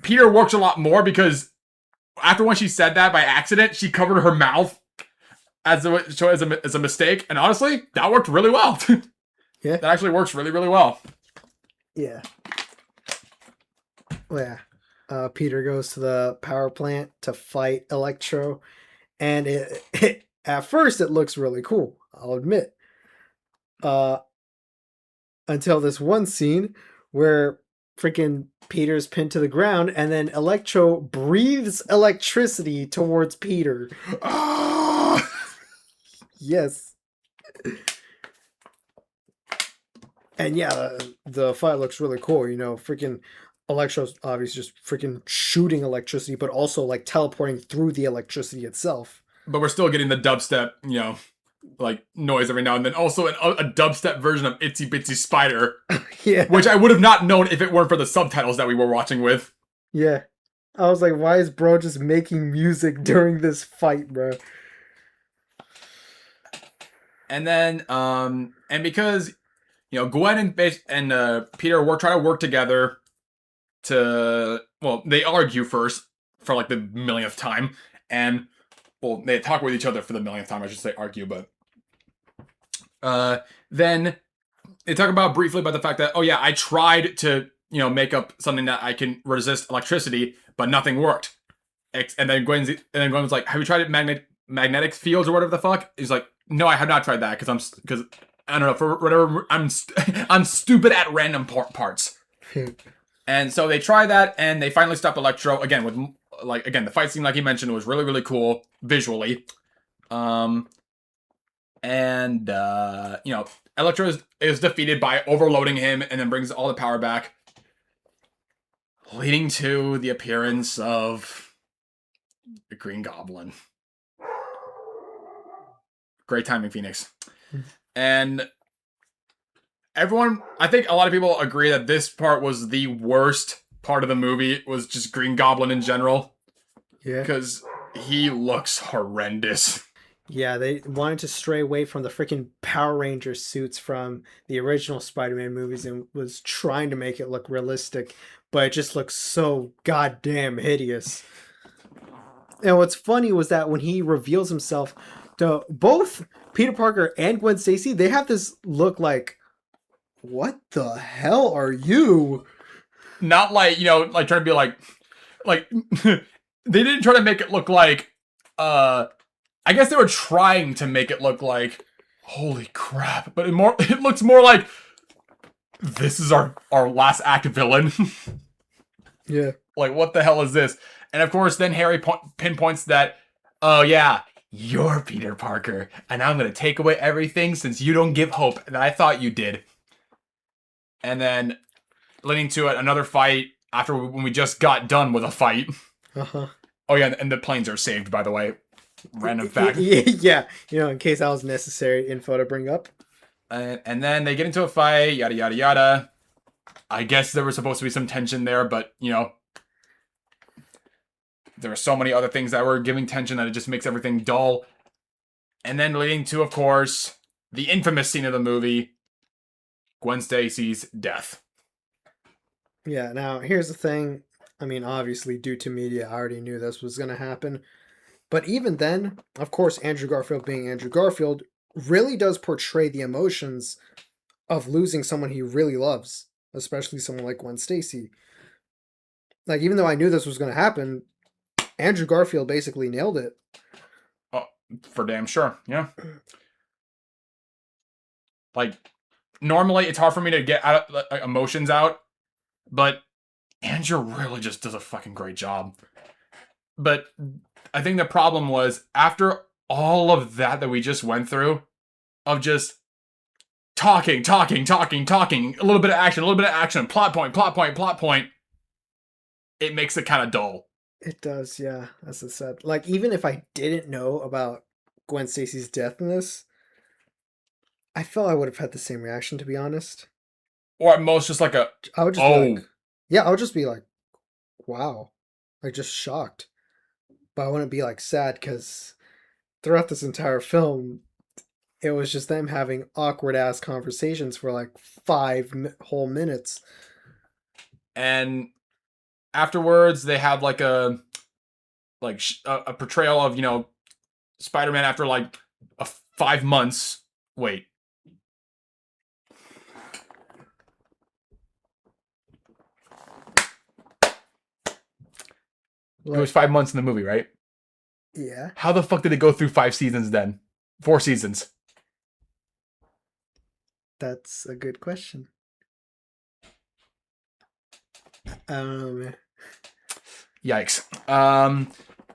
Peter works a lot more because. After when she said that by accident, she covered her mouth as a mistake, and honestly, that worked really well.
Yeah,
that actually works really, really well.
Yeah. Well, yeah. Peter goes to the power plant to fight Electro, and at first it looks really cool. I'll admit. Until this one scene where freaking Peter's pinned to the ground, and then Electro breathes electricity towards Peter. Yes. And yeah, the fight looks really cool. Freaking Electro's obviously just freaking shooting electricity, but also like teleporting through the electricity itself.
But we're still getting the dubstep, like noise every now and then. Also, a dubstep version of Itsy Bitsy Spider.
Yeah.
Which I would have not known if it weren't for the subtitles that we were watching with.
Yeah. I was like, why is bro just making music during this fight, bro?
And then, and because, Gwen and Peter trying to work together they argue first for like the millionth time. And, they talk with each other for the millionth time. I should say argue, but then they talk briefly about the fact that, oh yeah, I tried to, make up something that I can resist electricity, but nothing worked. And then Gwen was like, have you tried magnetic fields or whatever the fuck? He's like, no, I have not tried that because I don't know, for whatever, I'm stupid at random parts. And so they try that, and they finally stop Electro again with the fight scene like he mentioned was really, really cool visually. Electro is defeated by overloading him and then brings all the power back, leading to the appearance of the Green Goblin. Great timing, Phoenix. And I think a lot of people agree that this part was the worst part of the movie. It was just Green Goblin in general.
Yeah.
Because he looks horrendous.
Yeah, they wanted to stray away from the freaking Power Ranger suits from the original Spider-Man movies and was trying to make it look realistic, but it just looks so goddamn hideous. And what's funny was that when he reveals himself to both Peter Parker and Gwen Stacy, they have this look like, what the hell are you?
Not like, like trying to be like they didn't try to make it look like, I guess they were trying to make it look like, holy crap, but it looks more like, this is our last act villain.
Yeah.
Like, what the hell is this? And of course, then Harry pinpoints that, oh yeah, you're Peter Parker, and I'm gonna take away everything since you don't give hope, and I thought you did. And then, leading to another fight after when we just got done with a fight.
Uh-huh.
Oh yeah, and the planes are saved, by the way. Random fact.
Yeah, in case that was necessary info to bring up.
And then they get into a fight, yada yada yada. I guess there was supposed to be some tension there, but, there are so many other things that were giving tension that it just makes everything dull. And then leading to, of course, the infamous scene of the movie, Gwen Stacy's death.
Yeah, now here's the thing. I mean, obviously, due to media, I already knew this was going to happen. But even then, of course, Andrew Garfield being Andrew Garfield really does portray the emotions of losing someone he really loves, especially someone like Gwen Stacy. Like, even though I knew this was going to happen, Andrew Garfield basically nailed it.
Oh, for damn sure, yeah. Like, normally it's hard for me to get emotions out, but Andrew really just does a fucking great job. But I think the problem was, after all of that we just went through, of just talking, a little bit of action, plot point, it makes it kind of dull.
It does, yeah, as I said. Like, even if I didn't know about Gwen Stacy's death in this, I felt I would have had the same reaction, to be honest.
Or at most just like
I would just be like, yeah, I would just be like, wow. Like, just shocked. But I wouldn't be like sad, because throughout this entire film, it was just them having awkward ass conversations for like 5 whole minutes.
And afterwards, they have like a portrayal of, Spider-Man after like 5 months. Wait. It was 5 months in the movie, right?
Yeah.
How the fuck did it go through 5 seasons then? 4 seasons.
That's a good question. I don't know, man.
Yikes.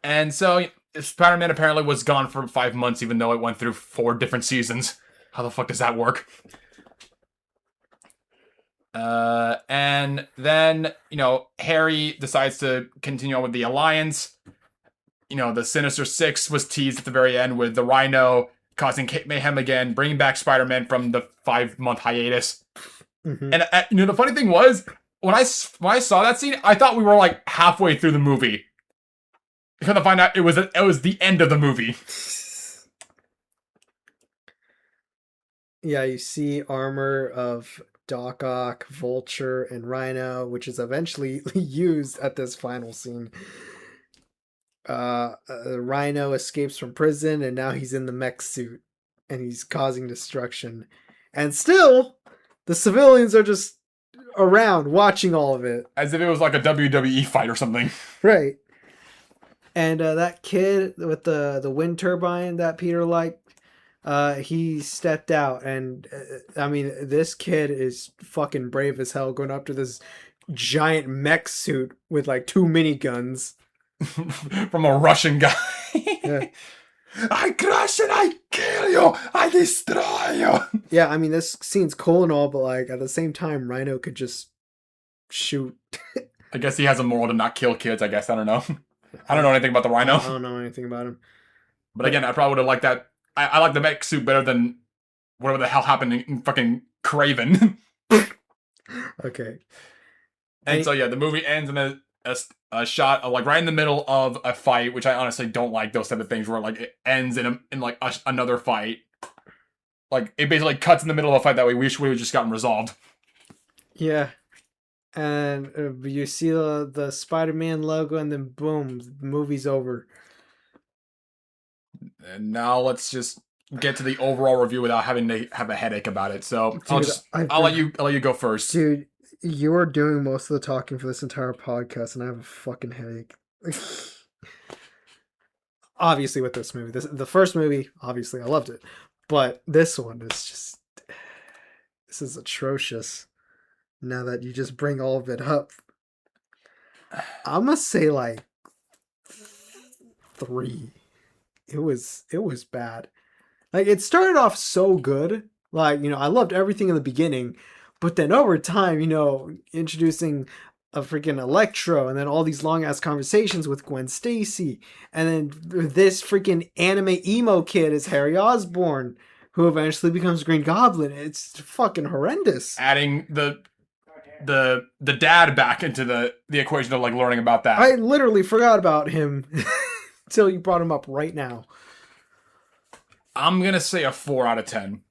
And so Spider-Man apparently was gone for 5 months, even though it went through 4 different seasons. How the fuck does that work? And then, Harry decides to continue on with the Alliance. The Sinister Six was teased at the very end with the Rhino causing mayhem again, bringing back Spider-Man from the 5-month hiatus.
Mm-hmm.
And, the funny thing was, when I saw that scene, I thought we were like halfway through the movie. Come to find out, it was the end of the movie.
Yeah, you see armor of Doc Ock, Vulture, and Rhino, which is eventually used at this final scene. Rhino escapes from prison, and now he's in the mech suit, and he's causing destruction. And still, the civilians are just around watching all of it.
As if it was like a WWE fight or something.
Right. And that kid with the wind turbine that Peter liked, he stepped out, and I mean, this kid is fucking brave as hell, going up to this giant mech suit with like 2 miniguns
from a Russian guy.
Yeah.
I crush and I kill you, I destroy you.
Yeah, I mean, this scene's cool and all, but like at the same time, Rhino could just shoot.
I guess he has a moral to not kill kids. I guess I don't know. I don't know anything about the Rhino.
I don't know anything about him.
But again, I probably would have liked that. I like the mech suit better than whatever the hell happened in fucking Craven.
Okay.
And so yeah, the movie ends in a shot of like right in the middle of a fight, which I honestly don't like those type of things where like it ends in like another fight. like it basically cuts in the middle of a fight that we wish we would just gotten resolved.
Yeah. And you see the Spider-Man logo, and then boom, the movie's over.
And now let's just get to the overall review without having to have a headache about it. So
Dude,
I'll let you go first.
Dude, you are doing most of the talking for this entire podcast, and I have a fucking headache. Obviously, with this movie, the first movie, obviously, I loved it, but this one is just, this is atrocious. Now that you just bring all of it up, I'm gonna say like 3. It was bad. Like, it started off so good. Like, I loved everything in the beginning, but then over time, introducing a freaking Electro, and then all these long ass conversations with Gwen Stacy, and then this freaking anime emo kid is Harry Osborn, who eventually becomes Green Goblin. It's fucking horrendous.
Adding the dad back into the equation of like learning about that.
I literally forgot about him until you brought him up right now.
I'm gonna say a 4 out of 10.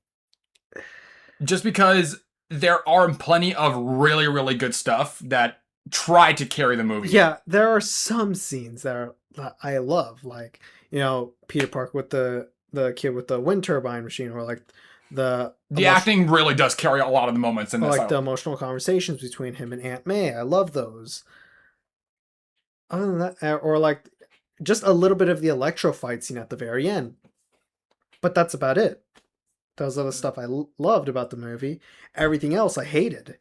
Just because there are plenty of really, really good stuff that try to carry the movie.
Yeah, there are some scenes that I love, like, Peter Parker with the kid with the wind turbine machine, or like the
acting really does carry a lot of the moments in this.
Like the emotional conversations between him and Aunt May. I love those. Other than that, or like just a little bit of the Electro fight scene at the very end. But that's about it. That was the stuff I loved about the movie. Everything else I hated.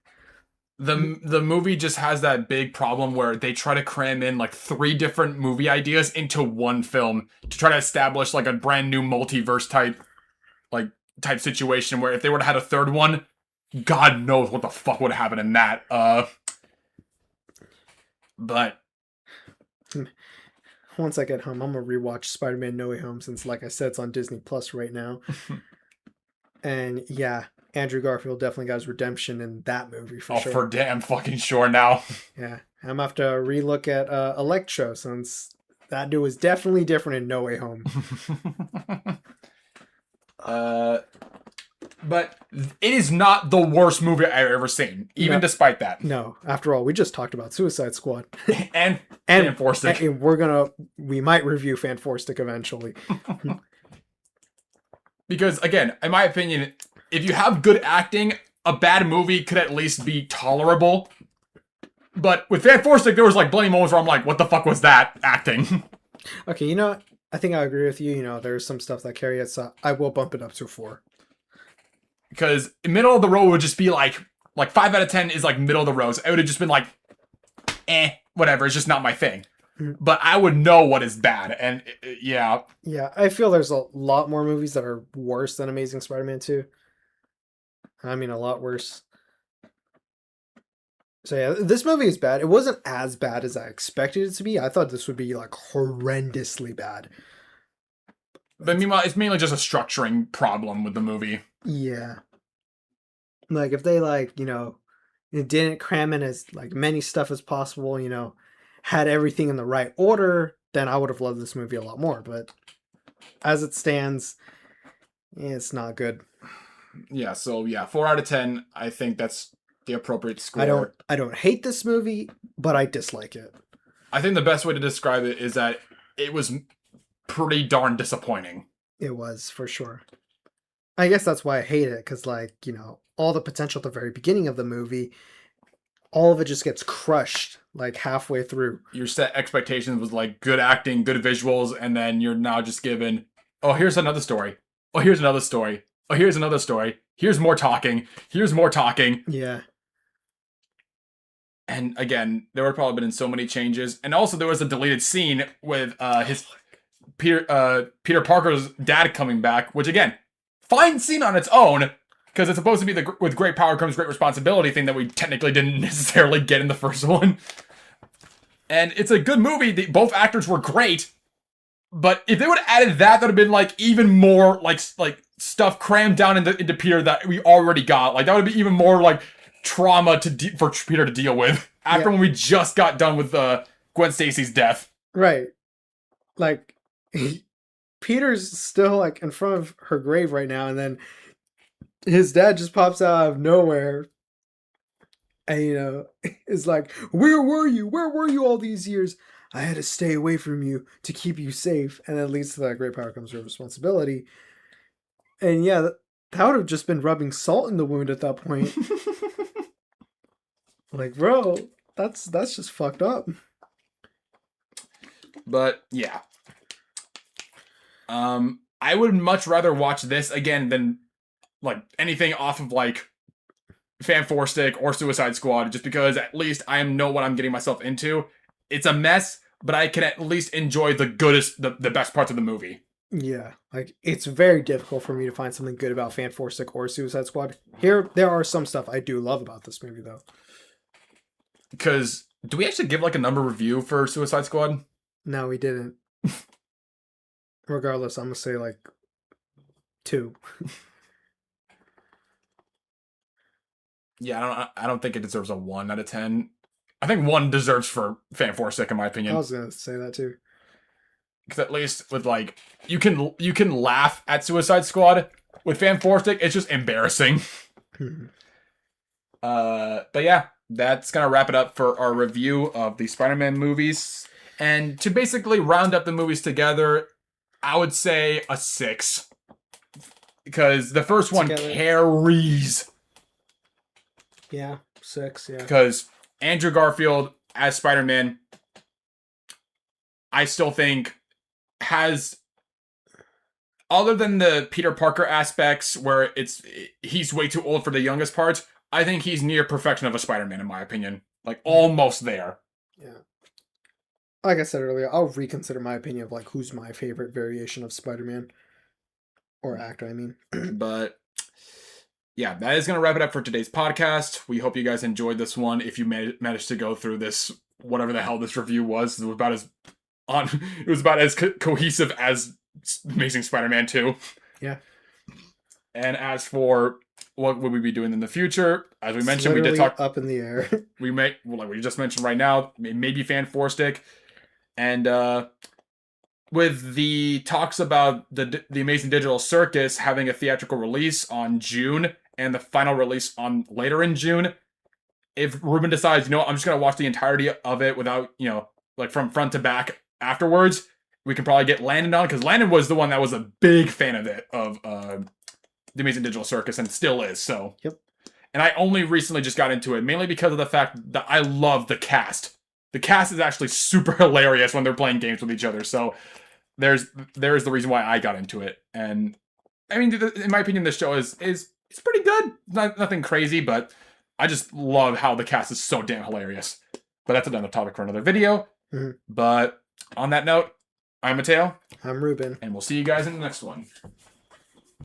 The movie just has that big problem where they try to cram in like 3 different movie ideas into one film to try to establish like a brand new multiverse type situation, where if they would have had a third one, God knows what the fuck would have happened in that. But
once I get home, I'm gonna rewatch Spider-Man No Way Home, since, like I said, it's on Disney Plus right now. And yeah, Andrew Garfield definitely got his redemption in that movie for sure.
Oh, for damn fucking sure now.
Yeah, I'm gonna have to relook at Electro, since that dude was definitely different in No Way Home.
But it is not the worst movie I've ever seen, even despite that.
No, after all, we just talked about Suicide Squad.
and Fan Four Stick.
And we might review Fan Four Stick eventually.
Because, again, in my opinion, if you have good acting, a bad movie could at least be tolerable. But with Fan Four Stick, there was like plenty moments where I'm like, what the fuck was that acting?
Okay, you know what? I think I agree with you. There's some stuff that carry it, so I will bump it up to 4.
Because middle of the road would just be like 5 out of 10 is like middle of the road. So it would have just been like, whatever. It's just not my thing. But I would know what is bad, and yeah.
Yeah, I feel there's a lot more movies that are worse than Amazing Spider-Man 2. I mean, a lot worse. So yeah, this movie is bad. It wasn't as bad as I expected it to be. I thought this would be like horrendously bad.
But meanwhile, it's mainly just a structuring problem with the movie.
Yeah. Like, if they it didn't cram in as like many stuff as possible, had everything in the right order, then I would have loved this movie a lot more. But as it stands, it's not good.
Yeah, so yeah, 4 out of 10. I think that's the appropriate score.
I don't hate this movie, but I dislike it.
I think the best way to describe it is that it was pretty darn disappointing.
It was, for sure. I guess that's why I hate it, because all the potential at the very beginning of the movie, all of it just gets crushed like halfway through.
Your set expectations was like good acting, good visuals, and then you're now just given, oh, here's another story. Oh, here's another story. Oh, here's another story. Here's more talking. Here's more talking.
Yeah.
And again, there would probably been so many changes. And also there was a deleted scene with his Peter Parker's dad coming back, which again, fine scene on its own, because it's supposed to be the with great power comes great responsibility thing that we technically didn't necessarily get in the first one. And it's a good movie. Both actors were great. But if they would have added that would have been like even more like stuff crammed down into Peter that we already got. Like that would be even more like trauma for Peter to deal with after when we just got done with Gwen Stacy's death.
Right. Like Peter's still like in front of her grave right now, and then his dad just pops out of nowhere and, is like, "Where were you? Where were you all these years? I had to stay away from you to keep you safe." And that leads to that great power comes with responsibility. And yeah, that would have just been rubbing salt in the wound at that point. Like, bro, that's just fucked up.
But yeah. I would much rather watch this again than like anything off of like Fan Four Stick or Suicide Squad, just because at least I know what I'm getting myself into. It's a mess, but I can at least enjoy the best parts of the movie.
Yeah, like it's very difficult for me to find something good about Fan Four Stick or Suicide Squad. Here, there are some stuff I do love about this movie, though.
Because do we actually give like a number review for Suicide Squad?
No, we didn't. Regardless, I'm gonna say like 2.
Yeah, I don't think it deserves a 1 out of 10. I think 1 deserves for Fan Four Stick, in my opinion.
I was gonna say that too.
Because at least with like you can laugh at Suicide Squad. With Fan Four Stick, it's just embarrassing. But yeah, that's gonna wrap it up for our review of the Spider-Man movies. And to basically round up the movies together, I would say a 6. Because the first one carries.
Yeah, 6, yeah.
Because Andrew Garfield as Spider-Man, I still think has, other than the Peter Parker aspects where he's way too old for the youngest parts, I think he's near perfection of a Spider-Man in my opinion. Like almost there.
Yeah. Like I said earlier, I'll reconsider my opinion of like who's my favorite variation of Spider-Man. Or actor, I mean.
But yeah, that is going to wrap it up for today's podcast. We hope you guys enjoyed this one. If you managed to go through this, whatever the hell this review was, it was about as cohesive as Amazing Spider-Man 2.
Yeah.
And as for what would we be doing in the future, as we mentioned, we did talk
up in the air.
Like we just mentioned right now, maybe Fan Four Stick, and with the talks about the Amazing Digital Circus having a theatrical release on June and the final release on later in June, if Ruben decides, I'm just gonna watch the entirety of it without, like from front to back afterwards, we can probably get Landon on, because Landon was the one that was a big fan of the Amazing Digital Circus and still is. So
yep.
And I only recently just got into it, mainly because of the fact that I love the cast. The cast is actually super hilarious when they're playing games with each other. So there's the reason why I got into it. And I mean, in my opinion, this show is it's pretty good. Nothing crazy, but I just love how the cast is so damn hilarious. But that's another topic for another video.
Mm-hmm.
But on that note, I'm Mateo.
I'm Ruben.
And we'll see you guys in the next one.